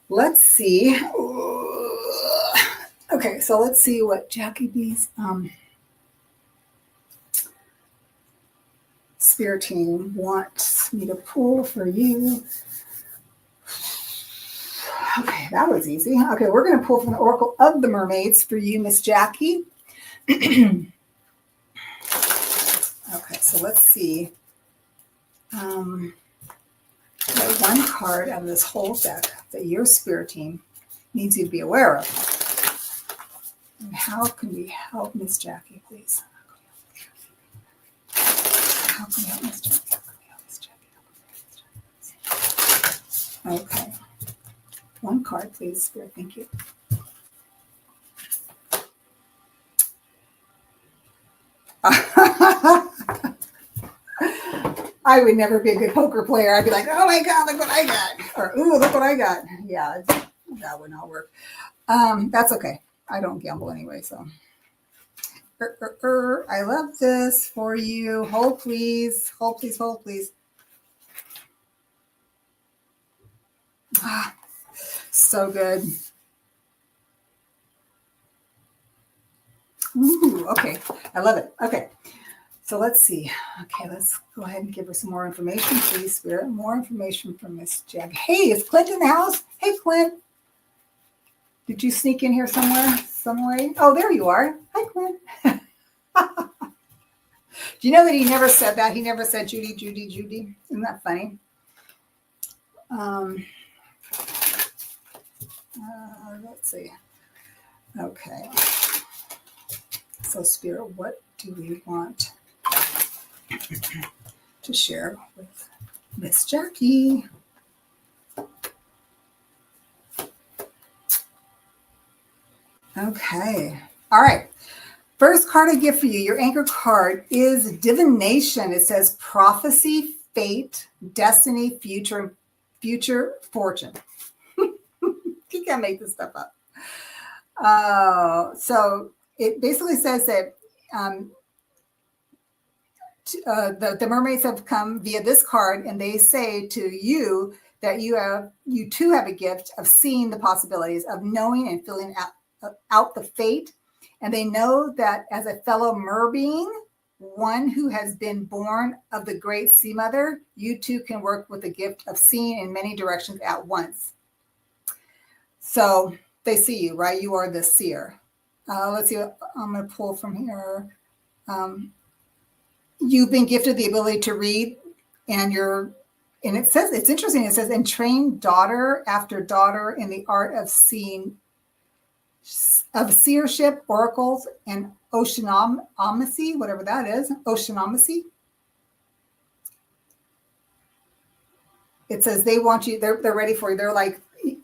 Let's see. Okay, so let's see what Jackie B's spirit team wants me to pull for you. Okay, that was easy. Okay, we're going to pull from the Oracle of the Mermaids for you, Miss Jackie. Okay, so let's see. One card out of this whole deck that your spirit team needs you to be aware of. And how can we help Miss Jackie, please? How can we help Miss Jackie? Okay. One card, please, Spirit. Thank you. I would never be a good poker player. I'd be like, oh my God, look what I got. Or, ooh, look what I got. Yeah, that would not work. That's okay. I don't gamble anyway, so. I love this for you. Hold, please. Hold, please. Hold, please. Ah, so good. Ooh, okay. I love it. Okay. So let's see. Okay, let's go ahead and give her some more information, please, Spirit. More information from Miss Jag. Hey, is Clint in the house? Hey, Clint. Did you sneak in here somewhere? Some way? Oh, there you are. Hi, Clint. Do you know that he never said that? He never said Judy, Judy, Judy. Isn't that funny? Let's see. Okay. So, Spirit, what do we want to share with Miss Jackie? Okay. All right. First card I get for you, your anchor card, is divination. It says prophecy, fate, destiny, future fortune. You can't make this stuff up. So it basically says that the mermaids have come via this card, and they say to you that you too have a gift of seeing the possibilities, of knowing and feeling out the fate. And they know that as a fellow merbeing, one who has been born of the great sea mother, you too can work with the gift of seeing in many directions at once. So they see you, right? You are the seer. Let's see what I'm going to pull from here. You've been gifted the ability to read, and it says, it's interesting. It says, and train daughter after daughter in the art of seeing, of seership, oracles, and oceanomacy, whatever that is, oceanomacy. It says they want you, they're ready for you. They're like,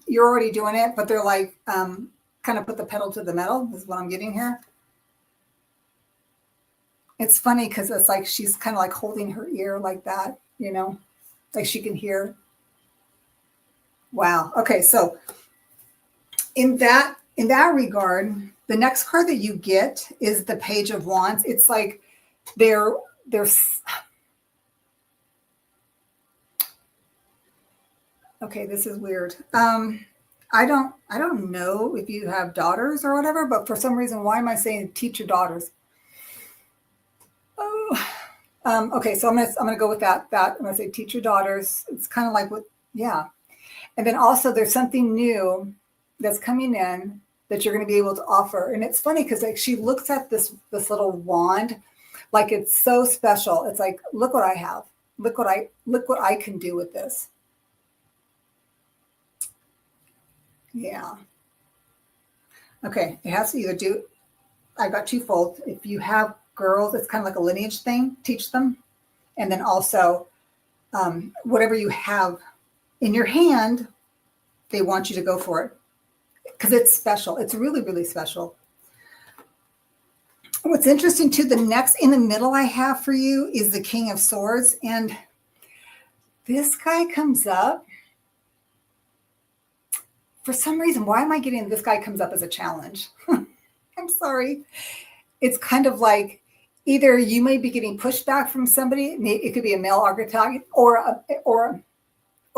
you're already doing it, but they're like, kind of put the pedal to the metal, is what I'm getting here. It's funny because it's like she's kind of like holding her ear like that, you know, like she can hear. Wow. Okay, so in that regard, the next card that you get is the Page of Wands. It's like they're okay, this is weird. I don't know if you have daughters or whatever, but for some reason, why am I saying teach your daughters? Okay, so I'm gonna go with that. I'm gonna say teach your daughters. It's kind of like yeah. And then also there's something new that's coming in that you're going to be able to offer. And it's funny because like she looks at this little wand like it's so special. It's like, look what I have. Look what I can do with this. Yeah. Okay, it has to either do. I've got twofold. If you have girls, it's kind of like a lineage thing. Teach them, and then also whatever you have in your hand, they want you to go for it because it's special. It's really, really special. What's interesting too, the next in the middle I have for you is the King of Swords, and this guy comes up. For some reason, why am I getting this guy comes up as a challenge? I'm sorry. It's kind of like either you may be getting pushback from somebody. It could be a male archetype or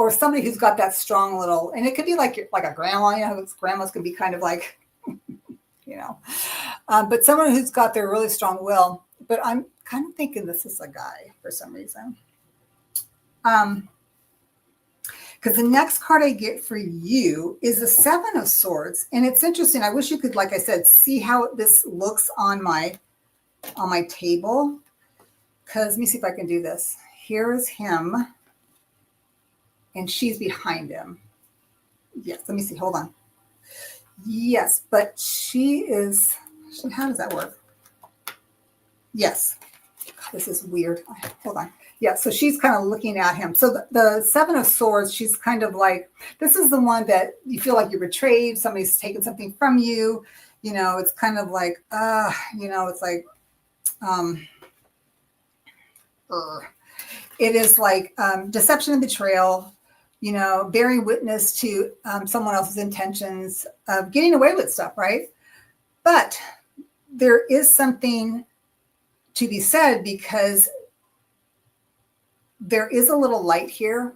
somebody who's got that strong little, and it could be like a grandma. You know, grandmas can be kind of like, you know, but someone who's got their really strong will. But I'm kind of thinking this is a guy for some reason. Because the next card I get for you is the Seven of Swords. And it's interesting. I wish you could, like I said, see how this looks on my table. Because let me see if I can do this. Here's him. And she's behind him. Yes, let me see. Hold on. Yes, but how does that work? Yes. God, this is weird. Hold on. Yeah, so she's kind of looking at him. So the Seven of Swords, she's kind of like, this is the one that you feel like you're betrayed. Somebody's taken something from you. You know, it's kind of like, you know, it's like, it is like deception and betrayal, you know, bearing witness to someone else's intentions of getting away with stuff, right? But there is something to be said because there is a little light here,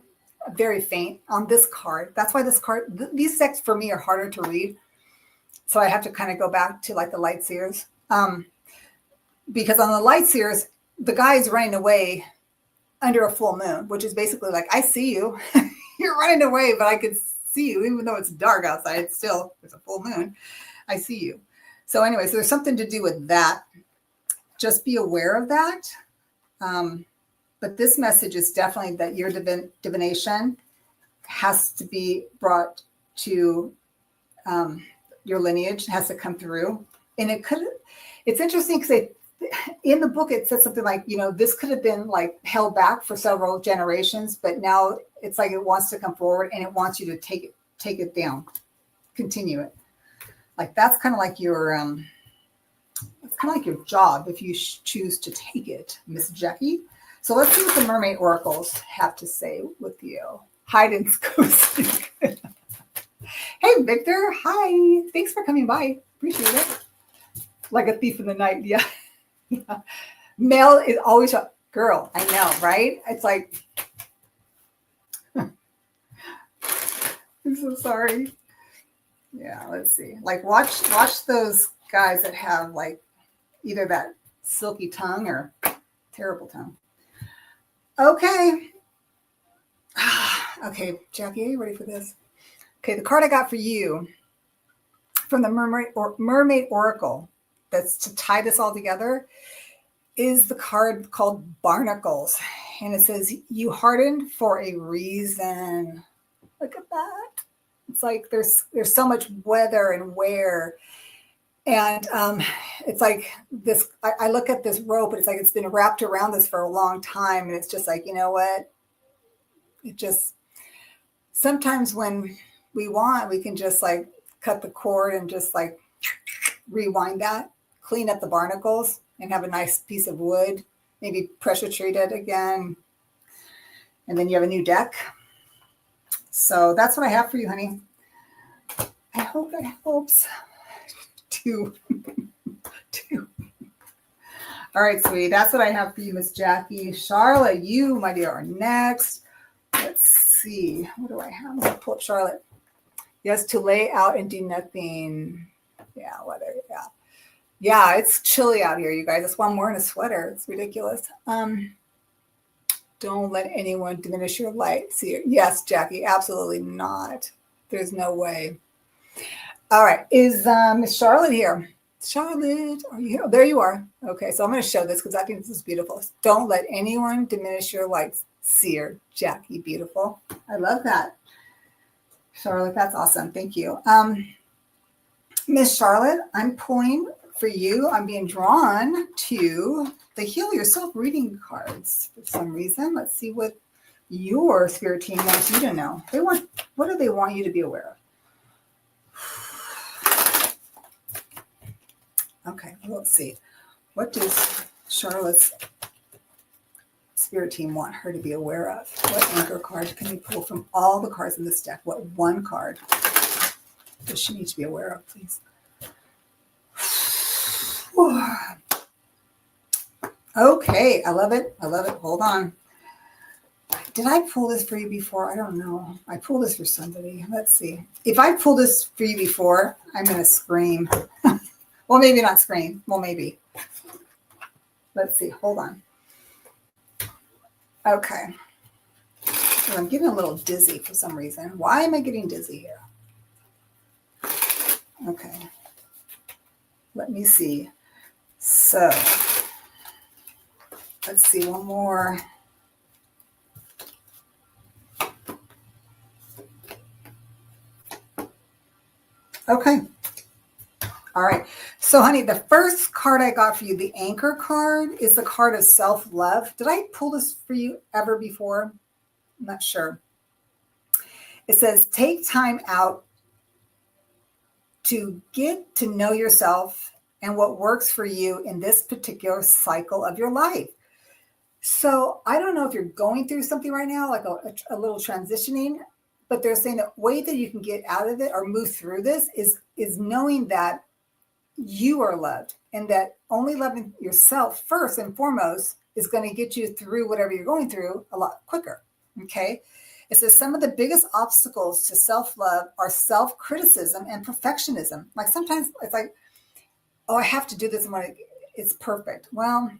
very faint on this card. That's why this card, these decks for me are harder to read. So I have to kind of go back to like the light seers. Because on the light seers, the guy is running away under a full moon, which is basically like, I see you. You're running away, but I can see you. Even though it's dark outside, there's a full moon. I see you. So anyway, so there's something to do with that. Just be aware of that. But this message is definitely that your divination has to be brought to your lineage, has to come through. And it's interesting because in the book, it said something like, you know, this could have been like held back for several generations, but now it's like it wants to come forward and it wants you to take it down, continue it. Like that's kind of like your, let's It's kind of like your job if you choose to take it, Miss Jackie. So let's see what the Mermaid Oracles have to say with you. Hide and go seek. Hey, Victor. Hi. Thanks for coming by. Appreciate it. Like a thief in the night. Yeah. Yeah. Male is always a girl. I know, right? It's like, I'm so sorry. Yeah, let's see. Like watch those guys that have like either that silky tongue or terrible tongue. Okay. Okay, Jackie, are you ready for this? Okay, the card I got for you from the Mermaid Oracle that's to tie this all together is the card called Barnacles. And it says, you hardened for a reason. Look at that. It's like there's so much weather and wear. And it's like this, I look at this rope and it's like it's been wrapped around this for a long time. And it's just like, you know what? It just, sometimes when we want, we can just like cut the cord and just like rewind that, clean up the barnacles and have a nice piece of wood, maybe pressure treat it again. And then you have a new deck. So that's what I have for you, honey. I hope that helps. Two. All right, sweetie. That's what I have for you, Miss Jackie. Charlotte, you, my dear, are next. Let's see. What do I have? Let's pull up Charlotte. Yes, to lay out and do nothing. Yeah, weather. Yeah. Yeah, it's chilly out here, you guys. That's why I'm wearing a sweater. It's ridiculous. Don't let anyone diminish your light. See, yes, Jackie, absolutely not. There's no way. All right, is Miss Charlotte here? Charlotte, are you here? Oh, there you are. Okay, so I'm going to show this because I think this is beautiful. Don't let anyone diminish your lights. Seer, Jackie, beautiful. I love that. Charlotte, that's awesome. Thank you. Miss Charlotte, I'm pulling for you. I'm being drawn to the Heal Yourself reading cards for some reason. Let's see what your spirit team wants you to know. What do they want you to be aware of? Okay, let's see. What does Charlotte's spirit team want her to be aware of? What anchor card can you pull from all the cards in this deck? What one card does she need to be aware of, please? Okay, I love it. I love it. Hold on. Did I pull this for you before? I don't know. I pulled this for somebody. Let's see. If I pulled this for you before, I'm going to scream. Well, maybe not scream. Well, maybe. Let's see. Hold on. Okay. So I'm getting a little dizzy for some reason. Why am I getting dizzy here? Okay. Let me see. So let's see one more. Okay. All right. So, honey, the first card I got for you, the anchor card, is the card of self-love. Did I pull this for you ever before? I'm not sure. It says, take time out to get to know yourself and what works for you in this particular cycle of your life. So I don't know if you're going through something right now, like a little transitioning, but they're saying the way that you can get out of it or move through this is knowing that you are loved and that only loving yourself first and foremost is going to get you through whatever you're going through a lot quicker. Okay. It says some of the biggest obstacles to self-love are self-criticism and perfectionism. Like sometimes it's like, oh, I have to do this and it's perfect. Well,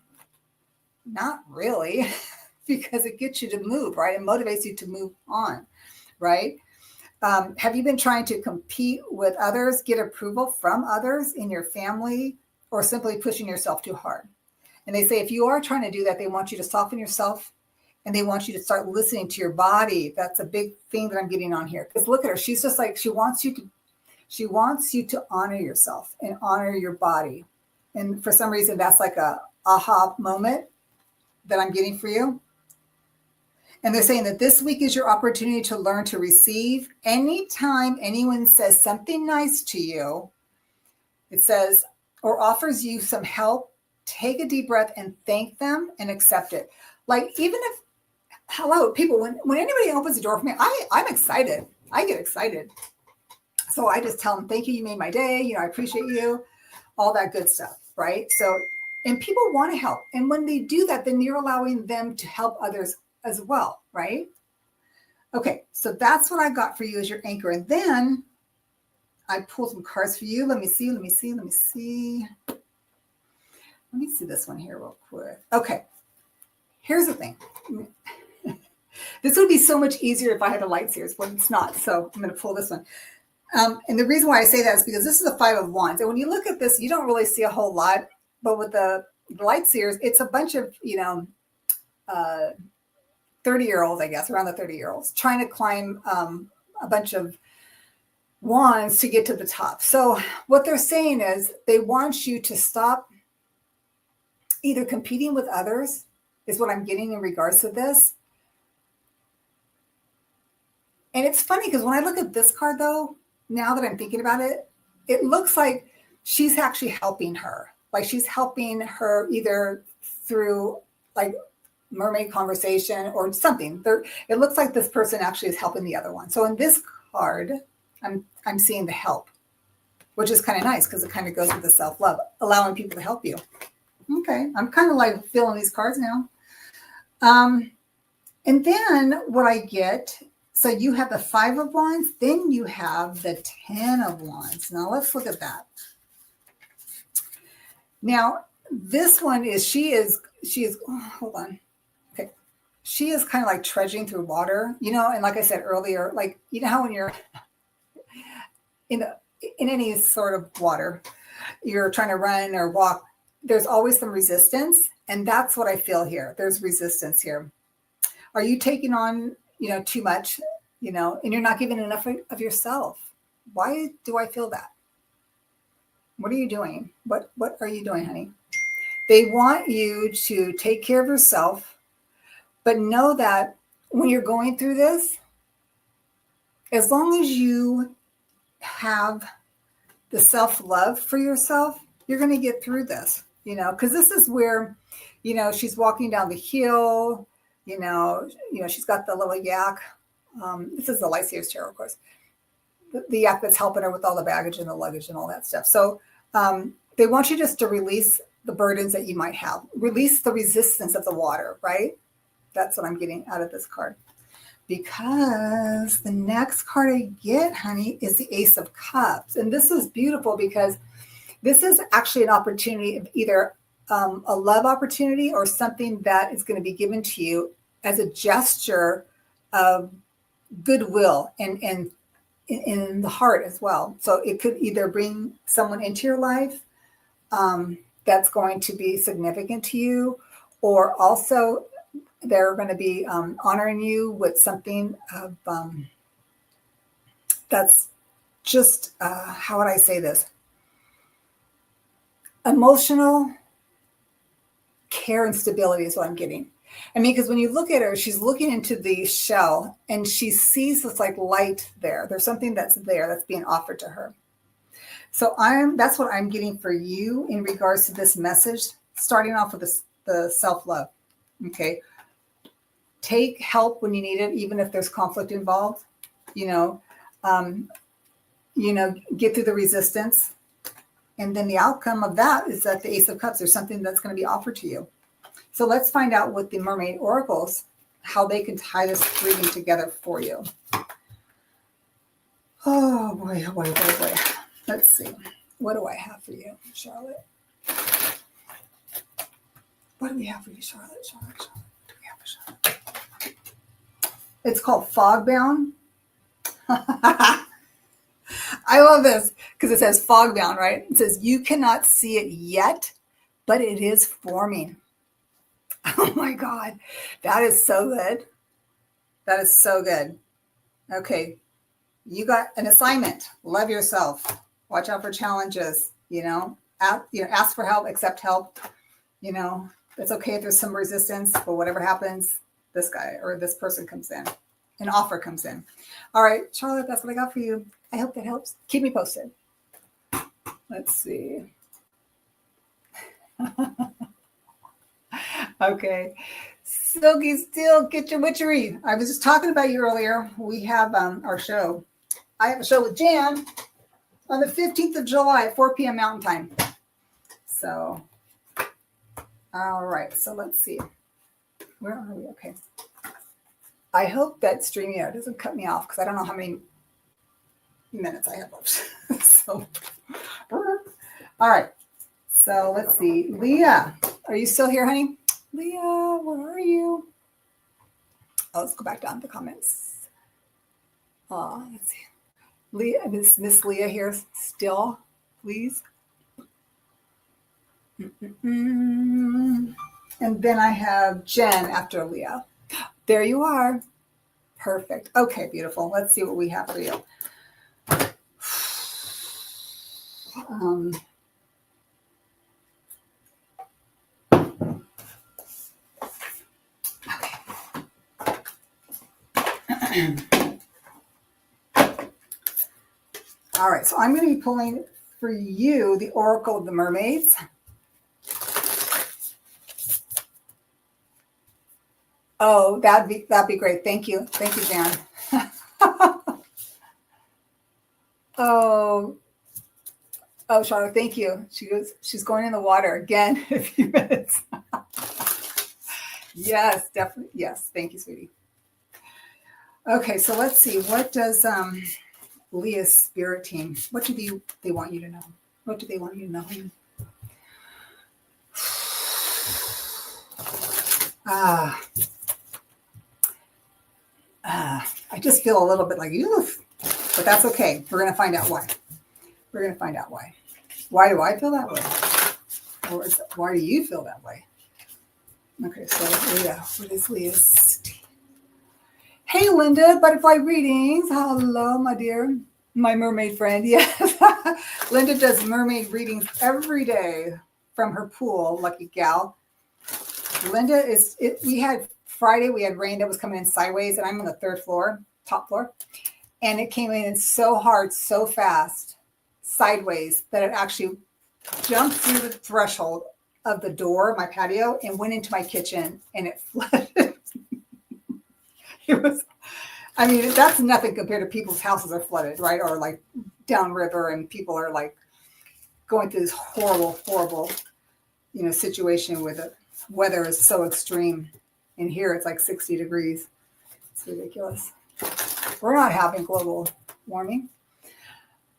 not really, because it gets you to move, right? It motivates you to move on, right? Have you been trying to compete with others, get approval from others in your family, or simply pushing yourself too hard? And they say if you are trying to do that, they want you to soften yourself and they want you to start listening to your body. That's a big thing that I'm getting on here. Because look at her. She's just like, she wants you to honor yourself and honor your body. And for some reason, that's like a aha moment that I'm getting for you. And they're saying that this week is your opportunity to learn to receive. Anytime anyone says something nice to you, it says, or offers you some help, take a deep breath and thank them and accept it. Like, even if, hello, people, when anybody opens the door for me, I'm excited. I get excited. So I just tell them, thank you, you made my day. I appreciate you, all that good stuff, right? So, and people want to help. And when they do that, then you're allowing them to help others as well, right? Okay, so that's what I got for you as your anchor. And then I pulled some cards for you. Let me see this one here real quick. Okay, here's the thing. This would be so much easier if I had a light series, but it's not. So I'm going to pull this one. And the reason why I say that is because this is the 5 of Wands. And when you look at this, you don't really see a whole lot. But with the light series, it's a bunch of, 30-year-olds, I guess, around the 30-year-olds, trying to climb a bunch of wands to get to the top. So what they're saying is they want you to stop either competing with others, is what I'm getting in regards to this. And it's funny because when I look at this card, though, now that I'm thinking about it, it looks like she's actually helping her. Like, she's helping her either through like mermaid conversation or something. It looks like this person actually is helping the other one. So in this card, I'm seeing the help, which is kind of nice because it kind of goes with the self-love, allowing people to help you. Okay, I'm kind of like feeling these cards now. And then what I get, so you have the 5 of Wands, then you have the 10 of Wands. Now let's look at that. Now this one is, she is, hold on. Okay. She is kind of like trudging through water, and like I said earlier, like, how when you're in any sort of water, you're trying to run or walk, there's always some resistance. And that's what I feel here. There's resistance here. Are you taking on, too much, and you're not giving enough of yourself? Why do I feel that? What are you doing? What are you doing, honey? They want you to take care of yourself, but know that when you're going through this, as long as you have the self-love for yourself, you're going to get through this, because this is where, she's walking down the hill, she's got the little yak. This is the Light Seers Tarot, of course. The yak that's helping her with all the baggage and the luggage and all that stuff. So they want you just to release the burdens that you might have. Release the resistance of the water, right? That's what I'm getting out of this card. Because the next card I get, honey, is the Ace of Cups. And this is beautiful because this is actually an opportunity of either a love opportunity or something that is going to be given to you as a gesture of goodwill and in the heart as well. So it could either bring someone into your life that's going to be significant to you, or also they're going to be honoring you with something of that's just, how would I say this? Emotional care and stability is what I'm getting. I mean, because when you look at her, she's looking into the shell and she sees this like light there. There's something that's there that's being offered to her. So that's what I'm getting for you in regards to this message, starting off with the self-love. Okay. Take help when you need it, even if there's conflict involved, get through the resistance. And then the outcome of that is that the Ace of Cups, there's something that's going to be offered to you. So let's find out with the Mermaid Oracles, how they can tie this reading together for you. Oh boy, oh boy, boy, boy. Let's see. What do I have for you, Charlotte? What do we have for you, Charlotte? Charlotte. What do we have for Charlotte? It's called Fogbound. I love this because it says fogbound, right? It says you cannot see it yet, but it is forming. Oh my God. That is so good. That is so good. Okay. You got an assignment. Love yourself. Watch out for challenges, ask for help, accept help. It's okay if there's some resistance, but whatever happens, this guy or this person comes in. An offer comes in. All right, Charlotte, that's what I got for you. I hope that helps. Keep me posted. Let's see. Okay. Silky Still, get your witchery. I was just talking about you earlier. We have our show. I have a show with Jan on the 15th of July at 4 p.m. Mountain Time. So, all right. So let's see. Where are we? Okay. I hope that StreamYard doesn't cut me off because I don't know how many minutes I have left. So, all right. So let's see. Leah, are you still here, honey? Leah, where are you? Oh, let's go back down to the comments. Let's see. Leah, Miss Leah here still, please. And then I have Jen after Leah. There you are. Perfect. Okay, beautiful. Let's see what we have for you. All right, so I'm going to be pulling for you the Oracle of the Mermaids. Oh, that'd be great. Thank you, Jan. Oh, Charlotte, thank you. She's going in the water again in a few minutes. Yes, definitely. Yes, thank you, sweetie. Okay, so let's see. What does Leah's spirit team? What do they want you to know? What do they want you to know? I just feel a little bit like oof, but that's okay. We're going to find out why. We're going to find out why. Why do I feel that way? Or why do you feel that way? Okay, so Leah, what is Leah's? Hey, Linda, Butterfly Readings. Hello, my dear, my mermaid friend. Yes, Linda does mermaid readings every day from her pool. Lucky gal. Linda we had Friday, we had rain that was coming in sideways, and I'm on the third floor, top floor, and it came in so hard, so fast, sideways, that it actually jumped through the threshold of the door, my patio, and went into my kitchen, and it flooded. It was, I mean, that's nothing compared to people's houses are flooded, right? Or like downriver, and people are like going through this horrible, horrible, situation with it. Weather is so extreme. And here it's like 60 degrees. It's ridiculous. We're not having global warming.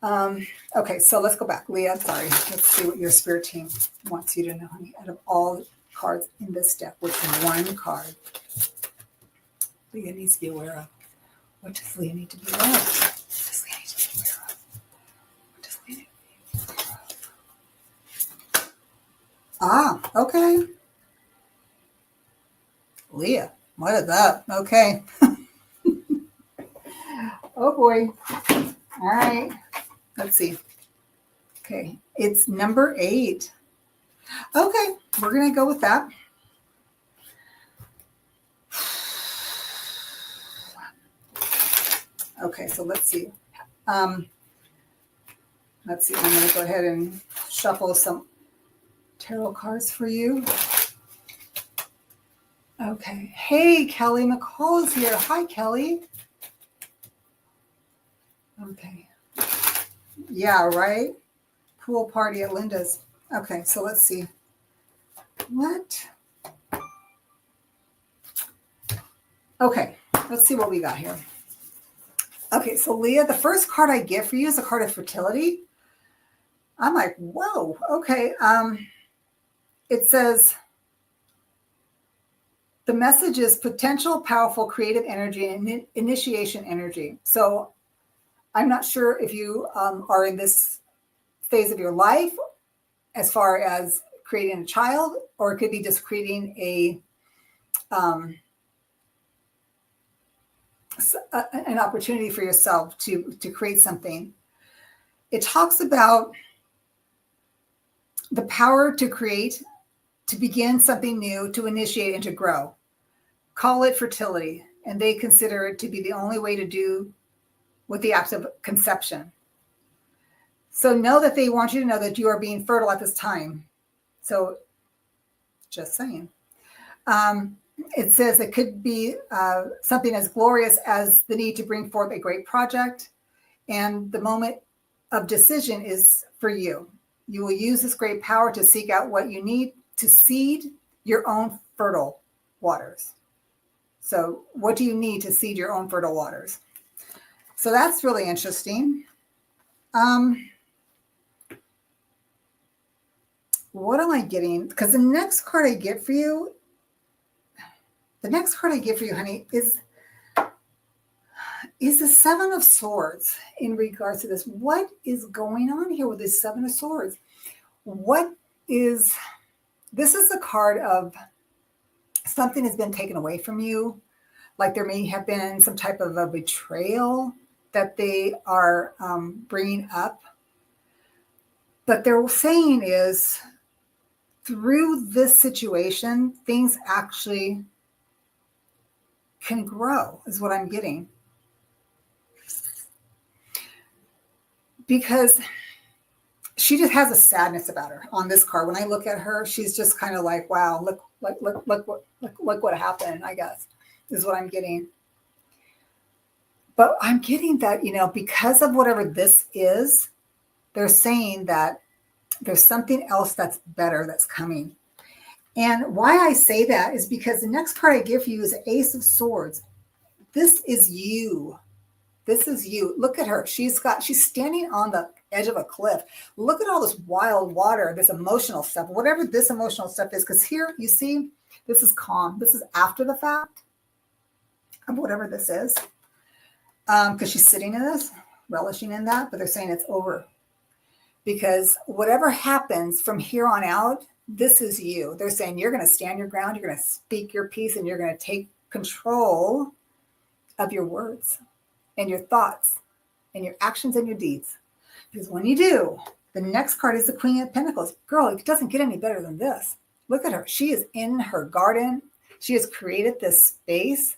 Okay, so let's go back. Leah, sorry. Let's see what your spirit team wants you to know, honey. Out of all cards in this deck, which one card Leah needs to be aware of? What does Leah need to be aware of? What does Leah need to be aware of? What does Leah need to be aware of? Okay. Leah, what is that? Okay. Oh boy. All right. Let's see. Okay. It's number 8. Okay. We're going to go with that. Okay. So let's see. Let's see. I'm going to go ahead and shuffle some tarot cards for you. Okay. Hey, Kelly McCall is here. Hi, Kelly. Okay. Yeah, right? Pool party at Linda's. Okay, so let's see. What? Okay, let's see what we got here. Okay, so Leah, the first card I get for you is a card of fertility. I'm like, whoa, okay. It says, the message is potential, powerful, creative energy, and initiation energy. So I'm not sure if you are in this phase of your life as far as creating a child, or it could be just creating an opportunity for yourself to create something. It talks about the power to create, to begin something new, to initiate, and to grow. Call it fertility, and they consider it to be the only way to do with the act of conception. So know that they want you to know that you are being fertile at this time. So Just saying. It says it could be something as glorious as the need to bring forth a great project, and the moment of decision is for you. You will use this great power to seek out what you need to seed your own fertile waters. So what do you need to seed your own fertile waters? So that's really interesting. What am I getting? Because the next card I get for you, honey, is the Seven of Swords in regards to this. What is going on here with this Seven of Swords? This is a card of something has been taken away from you. Like there may have been some type of a betrayal that they are bringing up. But they're saying is through this situation, things actually can grow, is what I'm getting. Because she just has a sadness about her on this card. When I look at her, she's just kind of like, wow, look what happened, I guess, is what I'm getting. But I'm getting that, because of whatever this is, they're saying that there's something else that's better that's coming. And why I say that is because the next card I give you is Ace of Swords. This is you. This is you. Look at her. She's standing on the edge of a cliff. Look at all this wild water, this emotional stuff, whatever this emotional stuff is. Because here, you see, this is calm. This is after the fact of whatever this is. Because she's sitting in this, relishing in that, but they're saying it's over. Because whatever happens from here on out, this is you. They're saying you're going to stand your ground, you're going to speak your piece, and you're going to take control of your words and your thoughts and your actions and your deeds. Because when you do, the next card is the Queen of Pentacles. Girl, it doesn't get any better than this. Look at her. She is in her garden. She has created this space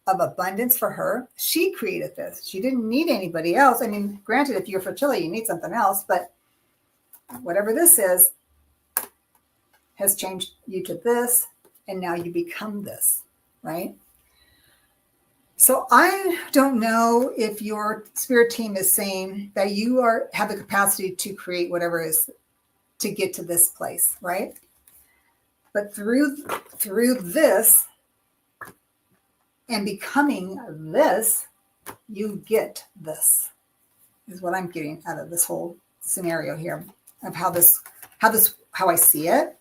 of abundance for her. She created this. She didn't need anybody else. I mean, granted, if you're fertility, you need something else, but whatever this is has changed you to this, and now you become this, right? So I don't know if your spirit team is saying that you have the capacity to create whatever is to get to this place, right? But through this and becoming this, you get this, is what I'm getting out of this whole scenario here of how I see it.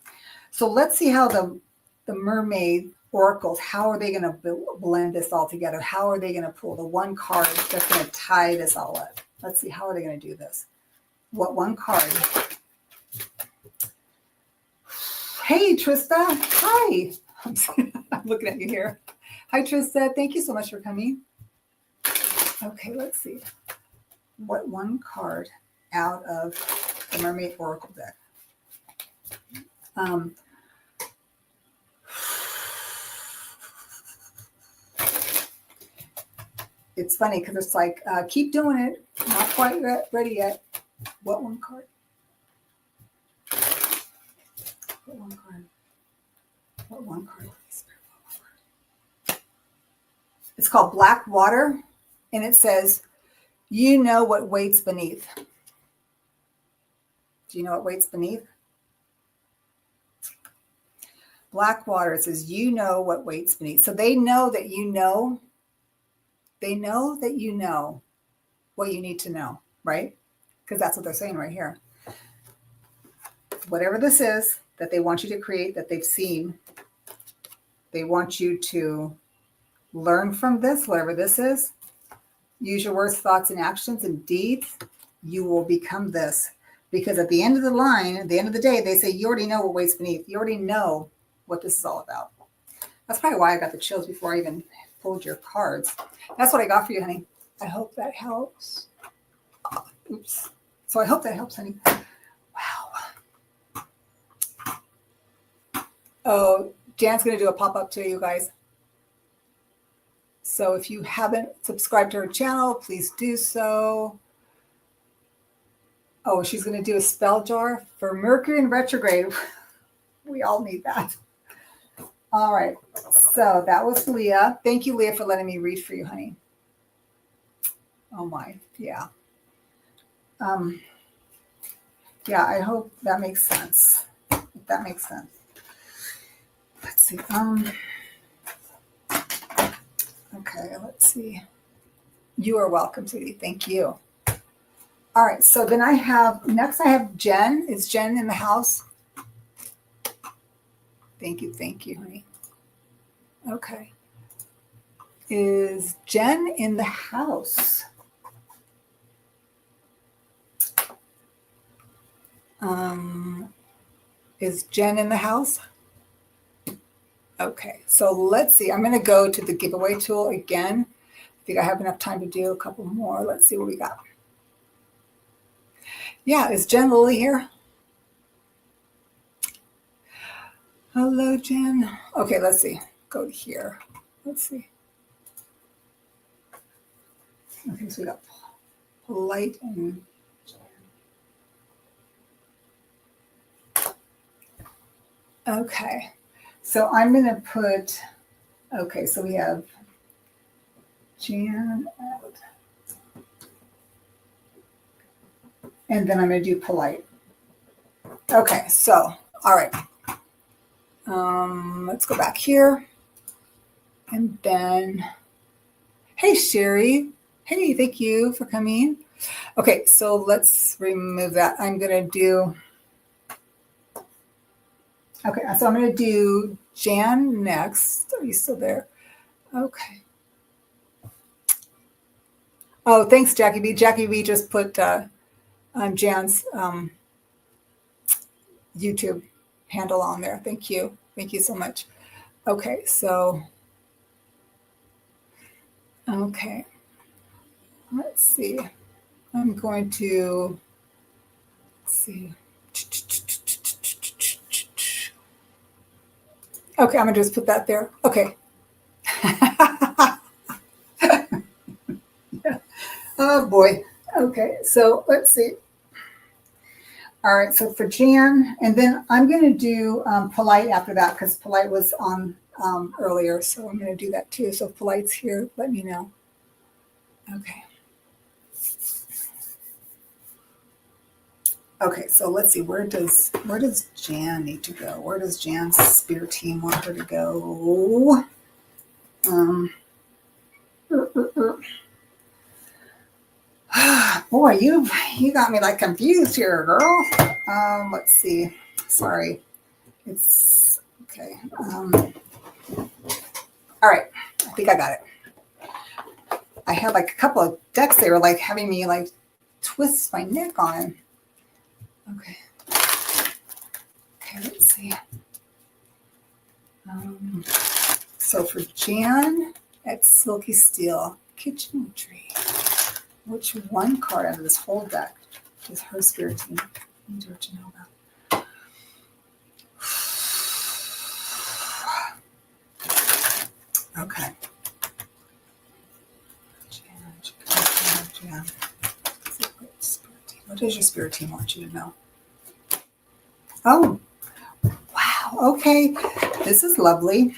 So let's see how the mermaid oracles, how are they going to blend this all together? How are they going to pull the one card that's going to tie this all up? Let's see, how are they going to do this? What one card? Hey, Trista. Hi. I'm looking at you here. Hi, Trista. Thank you so much for coming. Okay, let's see. What one card out of the Mermaid Oracle deck? It's funny because it's like, keep doing it. Not quite ready yet. What one card? What one card? What one card? It's called Black Water, and it says, you know what waits beneath. Do you know what waits beneath? Black water, it says, you know what waits beneath. So they know that you know. They know that you know what you need to know, right? Because that's what they're saying right here. Whatever this is that they want you to create, that they've seen, they want you to learn from this, whatever this is. Use your words, thoughts, and actions and deeds. You will become this. Because at the end of the line, at the end of the day, they say, you already know what waits beneath. You already know what this is all about. That's probably why I got the chills before I even pulled your cards. That's what I got for you, honey. I hope that helps. Oops. So I hope that helps, honey. Wow. Oh, Jan's going to do a pop-up too, you guys. So if you haven't subscribed to her channel, please do so. Oh, she's going to do a spell jar for Mercury in retrograde. We all need that. All right. So that was Leah. Thank you, Leah, for letting me read for you, honey. Oh my, yeah. Yeah, I hope that makes sense. If that makes sense. Let's see. Okay, let's see. You are welcome, sweetie. Thank you. All right, so then I have Jen. Is Jen in the house? Thank you, honey. Okay. Is Jen in the house? Is Jen in the house? Okay, so let's see. I'm going to go to the giveaway tool again. I think I have enough time to do a couple more. Let's see what we got. Yeah, is Jen Lilly here? Hello, Jen. Okay, let's see. Go to here. Let's see. Okay, so we got polite and okay. So I'm going to put, okay, so we have Jan out. And then I'm going to do polite. Okay, so, all right. Let's go back here. And then, hey, Sherry. Hey, thank you for coming. Okay, so let's remove that. I'm going to do, okay, so I'm going to do Jan next. Are you still there? Okay. Oh, thanks, Jackie B. Jackie B just put Jan's YouTube handle on there. Thank you. Thank you so much. Okay, so, okay. Let's see. I'm going to, let's see. Okay, I'm going to just put that there. Okay. Oh, boy. Okay, so let's see. All right, so for Jan, and then I'm going to do polite after that because polite was on earlier, so I'm going to do that too. So if polite's here, let me know. Okay. Okay, so let's see. Where does Jan need to go? Where does Jan's spirit team want her to go? Boy, you got me like confused here, girl. Let's see. Sorry. It's okay. All right. I think I got it. I had like a couple of decks. They were like having me like twist my neck on. Okay. Okay, let's see. So for Jan at Silky Steel Kitchen Tree, which one card out of this whole deck is her spirit team? I need her to know about. Okay. Jan. What does your spirit team want you to know? Oh, wow. Okay. This is lovely.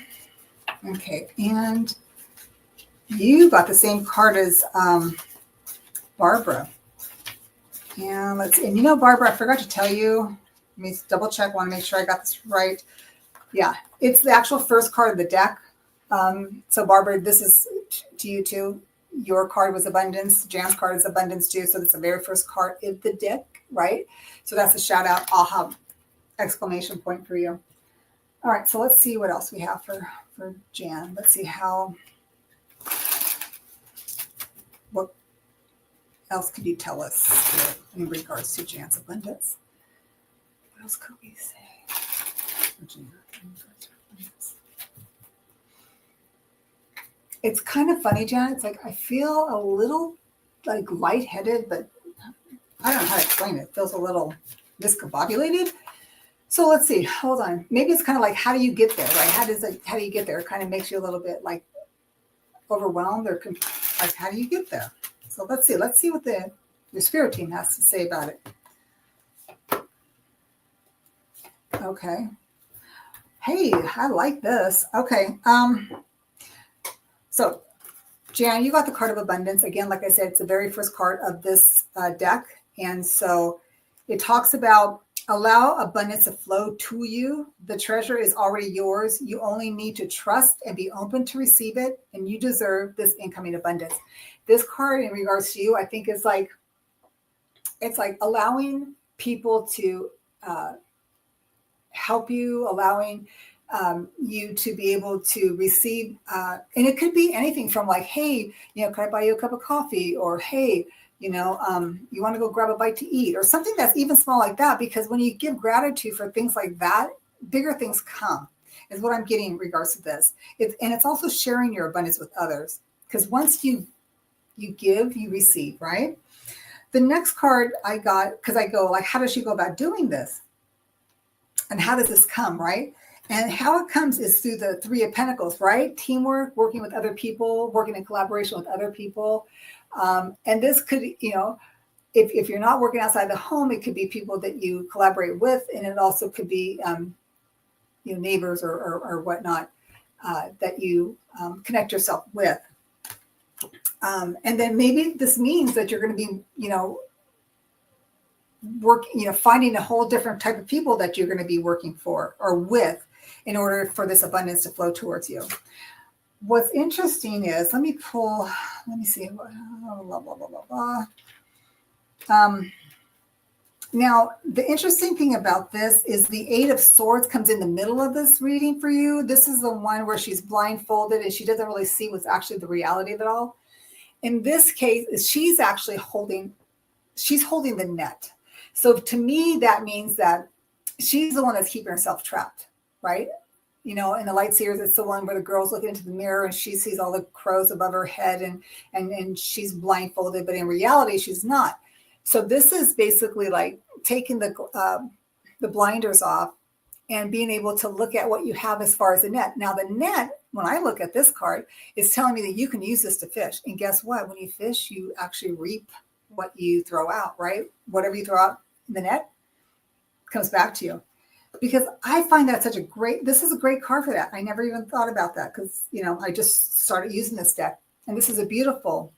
Okay. And you got the same card as Barbara. And let's see. And you know, Barbara, I forgot to tell you. Let me double check. Want to make sure I got this right. Yeah. It's the actual first card of the deck. So Barbara, this is to you too. Your card was abundance. Jan's card is abundance too. So that's the very first card in the deck, right? So that's a shout out, aha, exclamation point for you. All right, so let's see what else we have for Jan. Let's see what else could you tell us in regards to Jan's abundance? What else could we say for Jan? It's kind of funny, Jan. It's like I feel a little like lightheaded, but I don't know how to explain it. It feels a little discombobulated. So let's see. Hold on. Maybe it's kind of like, how do you get there, right? How do you get there? It kind of makes you a little bit like overwhelmed or like, how do you get there? So let's see. Let's see what your spirit team has to say about it. Okay. Hey, I like this. Okay. So Jan, you got the card of abundance. Again, like I said, it's the very first card of this deck. And so it talks about allow abundance to flow to you. The treasure is already yours. You only need to trust and be open to receive it. And you deserve this incoming abundance. This card in regards to you, I think is like, it's like allowing people to help you, allowing you to be able to receive, and it could be anything from like, hey, can I buy you a cup of coffee? Or, hey, you want to go grab a bite to eat, or something that's even small like that. Because when you give gratitude for things like that, bigger things come, is what I'm getting in regards to this. And it's also sharing your abundance with others. Because once you give, you receive, right? The next card I got, because I go like, how does she go about doing this? And how does this come, right? And how it comes is through the Three of Pentacles, right? Teamwork, working with other people, working in collaboration with other people. And this could, if you're not working outside the home, it could be people that you collaborate with. And it also could be, neighbors or whatnot that you connect yourself with. And then maybe this means that you're going to be, finding a whole different type of people that you're going to be working for or with in order for this abundance to flow towards you. What's interesting is, let me see. Blah, blah, blah, blah, blah. Now, the interesting thing about this is the Eight of Swords comes in the middle of this reading for you. This is the one where she's blindfolded and she doesn't really see what's actually the reality of it all. In this case, she's actually holding the net. So to me, that means that she's the one that's keeping herself trapped, right? In the Light Seers, it's the one where the girl's looking into the mirror and she sees all the crows above her head and she's blindfolded, but in reality, she's not. So this is basically like taking the blinders off and being able to look at what you have as far as the net. Now, the net, when I look at this card, is telling me that you can use this to fish. And guess what? When you fish, you actually reap what you throw out, right? Whatever you throw out in the net comes back to you. Because I find that this is a great card for that. I never even thought about that because, I just started using this deck. And this is a beautiful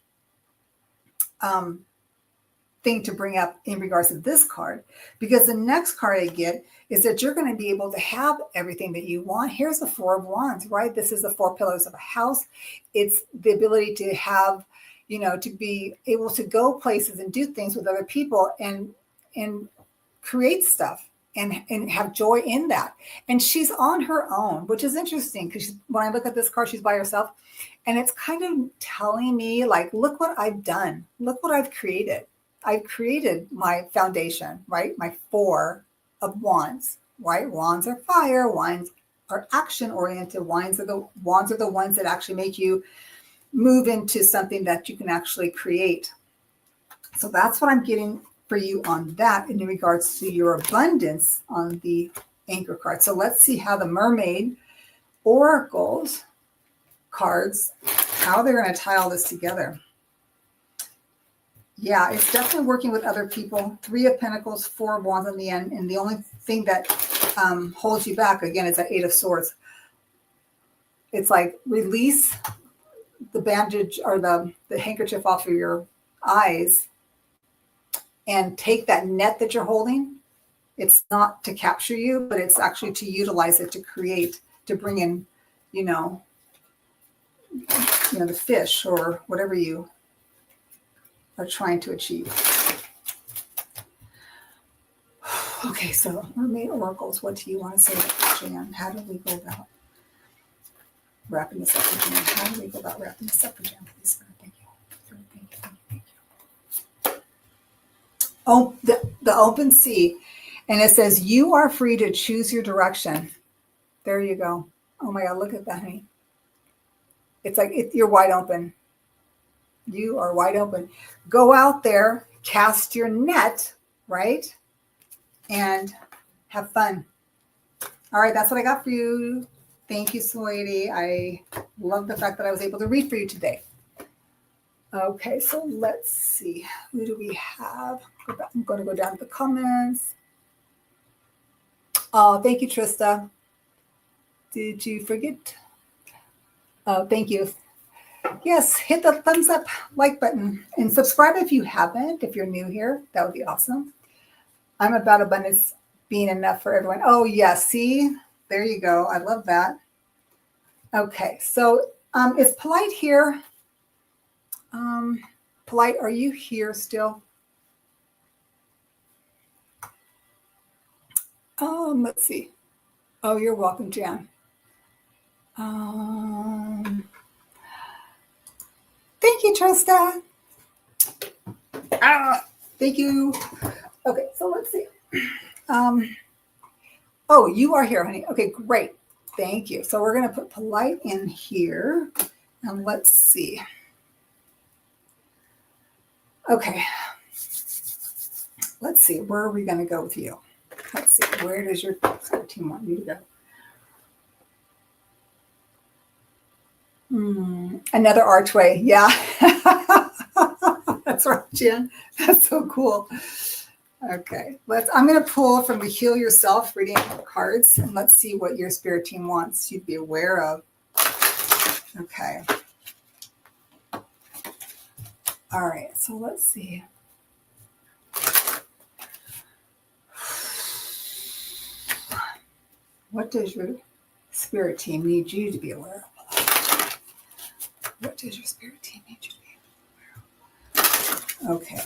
thing to bring up in regards to this card, because the next card I get is that you're going to be able to have everything that you want. Here's the Four of Wands, right? This is the four pillars of a house. It's the ability to have, to be able to go places and do things with other people and create stuff and have joy in that. And she's on her own, which is interesting because when I look at this card, she's by herself. And it's kind of telling me like, look what I've done. Look what I've created. I've created my foundation, right? My Four of Wands, right? Wands are fire. Wands are action-oriented. Wands are the ones that actually make you move into something that you can actually create. So that's what I'm getting for you on that in regards to your abundance on the Anchor card. So let's see how the Mermaid Oracles cards, how they're going to tie all this together. Yeah, it's definitely working with other people. Three of Pentacles, Four of Wands on the end. And the only thing that holds you back, again, is that Eight of Swords. It's like release the bandage or the handkerchief off of your eyes and take that net that you're holding. It's not to capture you, but it's actually to utilize it to create, to bring in, the fish or whatever you are trying to achieve. Okay, so Mermaid Oracles, what do you want to say, Jan? How do we go about wrapping this up for Jan? How do we go about wrapping this up for Jan, please? Thank you. Oh, the open sea. And it says, you are free to choose your direction. There you go. Oh my God, look at that, honey. It's like you're wide open. You are wide open. Go out there, cast your net, right? And have fun. All right, that's what I got for you. Thank you, sweetie. I love the fact that I was able to read for you today. Okay, so let's see. Who do we have? I'm going to go down to the comments. Oh, thank you, Trista. Did you forget? Oh, thank you. Yes, hit the thumbs up like button and subscribe if you haven't. If you're new here, that would be awesome. I'm about abundance being enough for everyone. Oh, yes. See, there you go. I love that. Okay, so is Polite here? Polite, are you here still? Let's see. Oh, you're welcome, Jan. Thank you, Trista. Thank you. Okay, so let's see. Oh, you are here, honey. Okay, great. Thank you. So we're going to put Polite in here. And let's see. Okay. Let's see. Where are we going to go with you? Let's see. Where does your team want you to go? Another archway. Yeah. That's right, Jen. That's so cool. Okay. I'm going to pull from the Heal Yourself reading cards, and let's see what your spirit team wants you to be aware of. Okay. All right. So let's see. What does your spirit team need you to be aware of? What does your spirit team need you to be aware of? Okay.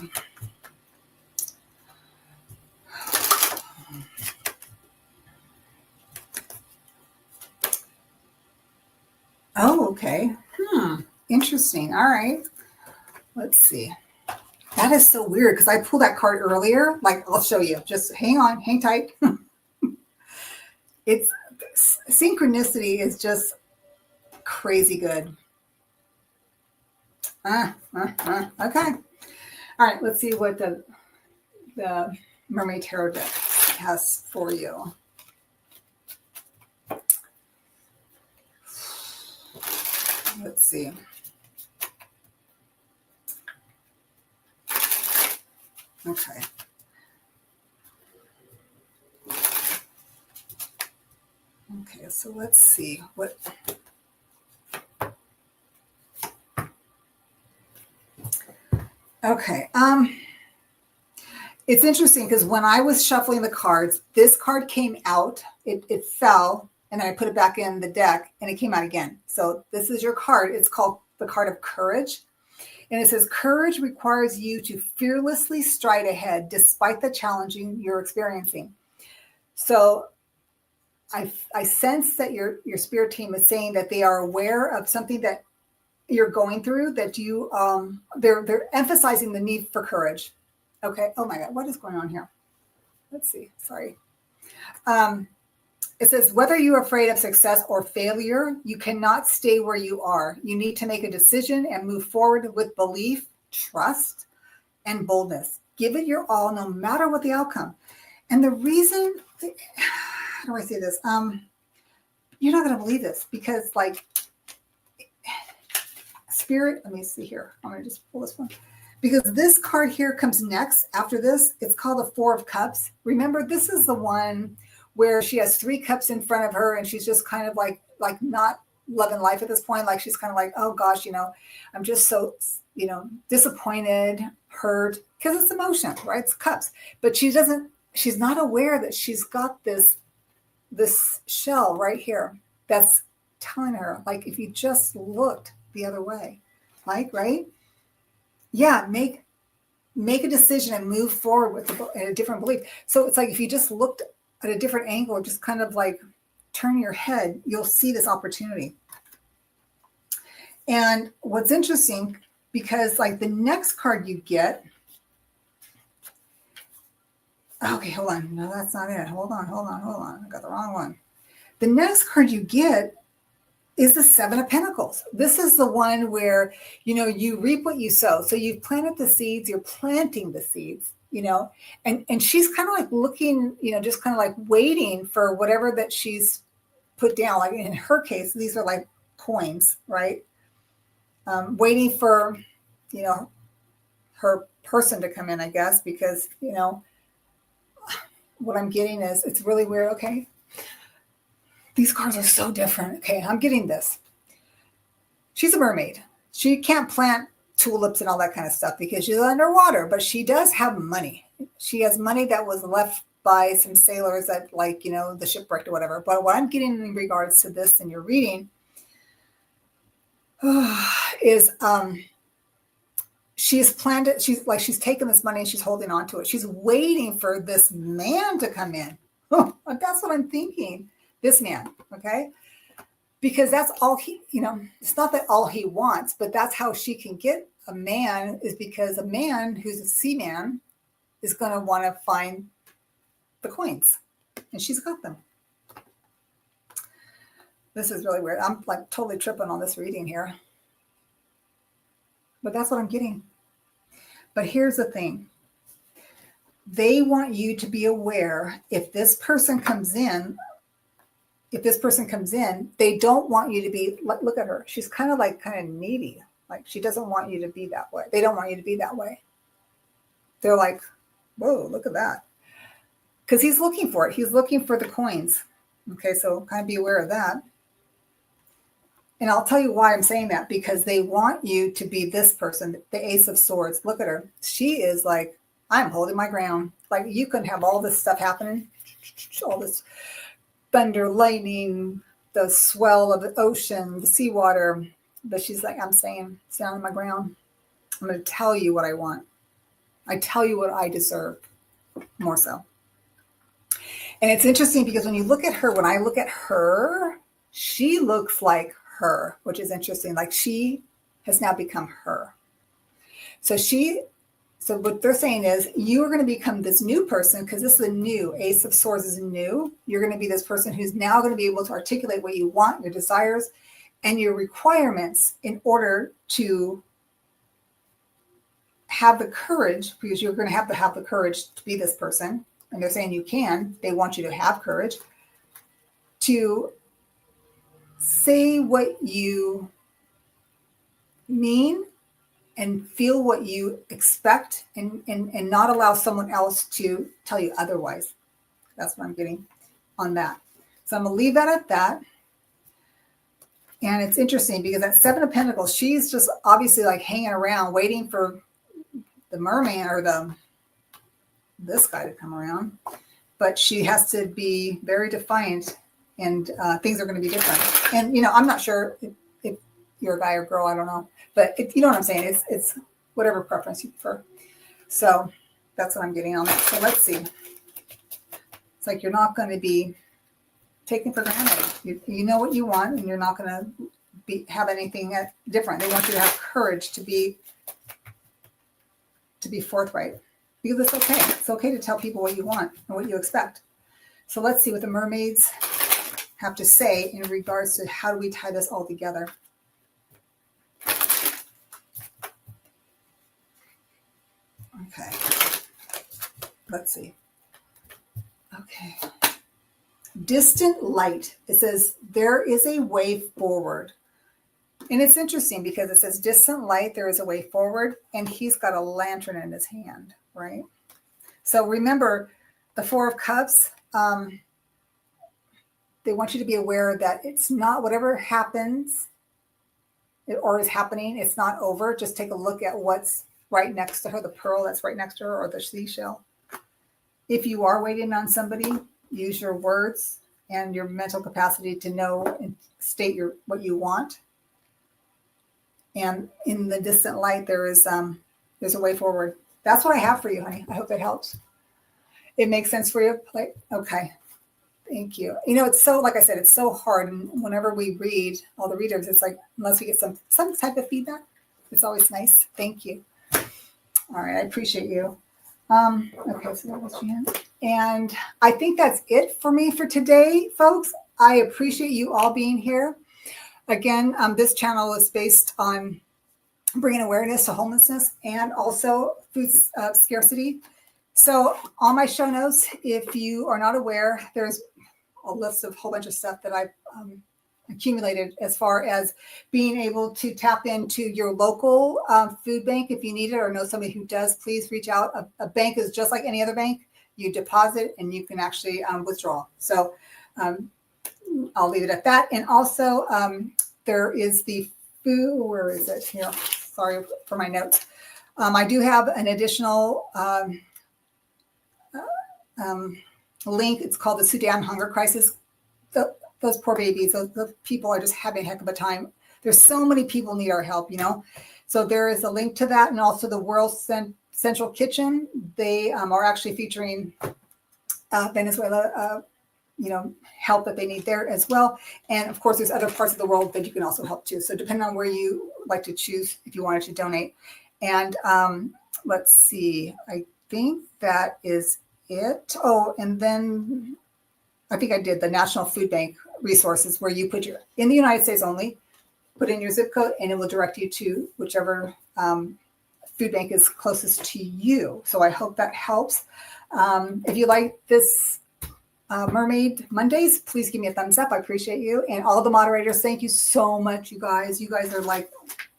Oh, okay. Interesting. All right. Let's see. That is so weird because I pulled that card earlier. Like, I'll show you. Just hang on, hang tight. It's synchronicity is just crazy good. Okay. All right. Let's see what the Mermaid Tarot deck has for you. Let's see. Okay. Okay, so let's see what. Okay. It's interesting because when I was shuffling the cards, this card came out, it fell, and then I put it back in the deck and it came out again. So this is your card. It's called the card of courage. And it says, courage requires you to fearlessly stride ahead despite the challenging you're experiencing. So I sense that your spirit team is saying that they are aware of something that you're going through, that you they're emphasizing the need for courage. Okay. Oh my God, what is going on here? Let's see. Sorry. It says, whether you're afraid of success or failure, you cannot stay where you are. You need to make a decision and move forward with belief, trust, and boldness. Give it your all, no matter what the outcome. And the reason, how do I say this? You're not going to believe this because, like, spirit, let me see here. I'm going to just pull this one. Because this card here comes next after this. It's called the Four of Cups. Remember, this is the one where she has 3 cups in front of her and she's just kind of like not loving life at this point. Like she's kind of like, oh gosh, I'm just so, disappointed, hurt, because it's emotion, right? It's cups. But she's not aware that she's got this shell right here that's telling her, like, if you just looked the other way, like, right? Yeah, make a decision and move forward with a different belief. So it's like if you just looked at a different angle, just kind of like turn your head, you'll see this opportunity. And what's interesting, because like the next card you get, okay, hold on. No, that's not it. Hold on. I got the wrong one. The next card you get is the 7 of Pentacles. This is the one where, you reap what you sow. So you've planted the seeds, you're planting the seeds, and she's kind of like looking, just kind of like waiting for whatever that she's put down. Like in her case, these are like coins, right? Waiting for, her person to come in, I guess, because, what I'm getting is it's really weird. Okay. These cards are so different. Okay, I'm getting this. She's a mermaid. She can't plant tulips and all that kind of stuff because she's underwater, but she does have money. She has money that was left by some sailors that, like, the shipwrecked or whatever. But what I'm getting in regards to this in your reading is she's planned it. She's taken this money and she's holding on to it. She's waiting for this man to come in. That's what I'm thinking. This man, okay? Because that's all it's not that all he wants, but that's how she can get a man, is because a man who's a seaman is going to want to find the coins, and she's got them. This is really weird. I'm like totally tripping on this reading here, but that's what I'm getting. But here's the thing. They want you to be aware if this person comes in, they don't want you to be, look at her. She's kind of needy. Like, she doesn't want you to be that way. They don't want you to be that way. They're like, whoa, look at that. Because he's looking for it. He's looking for the coins. Okay, so kind of be aware of that. And I'll tell you why I'm saying that, because they want you to be this person, the Ace of Swords. Look at her. She is like, I'm holding my ground. Like, you can have all this stuff happening, all this thunder, lightning, the swell of the ocean, the seawater. But she's like, I'm staying on my ground. I'm going to tell you what I want. I tell you what I deserve, more so. And it's interesting because when I look at her, she looks like her, which is interesting. Like, she has now become her. So what they're saying is, you are going to become this new person, because this is a new Ace of Swords is new. You're going to be this person who's now going to be able to articulate what you want, your desires, and your requirements in order to have the courage, because you're going to have the courage to be this person. And they're saying you can. They want you to have courage to say what you mean and feel what you expect, and not allow someone else to tell you otherwise. That's what I'm getting on that. So I'm going to leave that at that. And it's interesting because that Seven of Pentacles, she's just obviously like hanging around waiting for the merman or this guy to come around. But she has to be very defiant, and things are going to be different. And, I'm not sure if you're a guy or girl, I don't know. But you know what I'm saying? It's whatever preference you prefer. So that's what I'm getting on that. So let's see. It's like you're not going to be taken for granted. You know what you want, and you're not going to have anything different. They want you to have courage to be forthright, because it's okay. It's okay to tell people what you want and what you expect. So let's see what the mermaids have to say in regards to how do we tie this all together. Okay. Let's see. Okay. Distant light. It says there is a way forward. And it's interesting because it says distant light, there is a way forward, and he's got a lantern in his hand, right? So remember the Four of Cups, they want you to be aware that it's not whatever happens or is happening, it's not over. Just take a look at what's right next to her, the pearl that's right next to her, or the seashell. If you are waiting on somebody, use your words and your mental capacity to know and state what you want. And in the distant light, there's a way forward. That's what I have for you, honey. I hope that helps. It makes sense for you? Like, okay. Thank you. It's so, like I said, it's so hard. And whenever we read, all the readers, it's like, unless we get some type of feedback, it's always nice. Thank you. All right. I appreciate you. Okay. So that was Jan. And I think that's it for me for today, folks. I appreciate you all being here. Again, this channel is based on bringing awareness to homelessness and also food scarcity. So on my show notes, if you are not aware, there's a list of a whole bunch of stuff that I've accumulated as far as being able to tap into your local food bank if you need it or know somebody who does. Please reach out. A bank is just like any other bank. You deposit and you can actually withdraw. So I'll leave it at that. And also, there is the food. Where is it here? Sorry for my notes. I do have an additional link. It's called the Sudan Hunger Crisis. Those poor babies, those people are just having a heck of a time. There's so many people need our help, So there is a link to that, and also the World Central Kitchen. They are actually featuring Venezuela, help that they need there as well. And of course, there's other parts of the world that you can also help too. So depending on where you like to choose, if you wanted to donate. And let's see, I think that is it. Oh, and then I think I did the National Food Bank resources, where you put in the United States only, put in your zip code, and it will direct you to whichever food bank is closest to you. So I hope that helps. If you like this Mermaid Mondays, please give me a thumbs up. I appreciate you. And all the moderators, thank you so much, you guys. You guys are like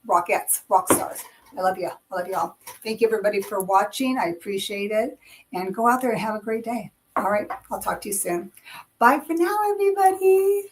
rockets, rock stars. I love you. I love you all. Thank you, everybody, for watching. I appreciate it. And go out there and have a great day. All right. I'll talk to you soon. Bye for now, everybody.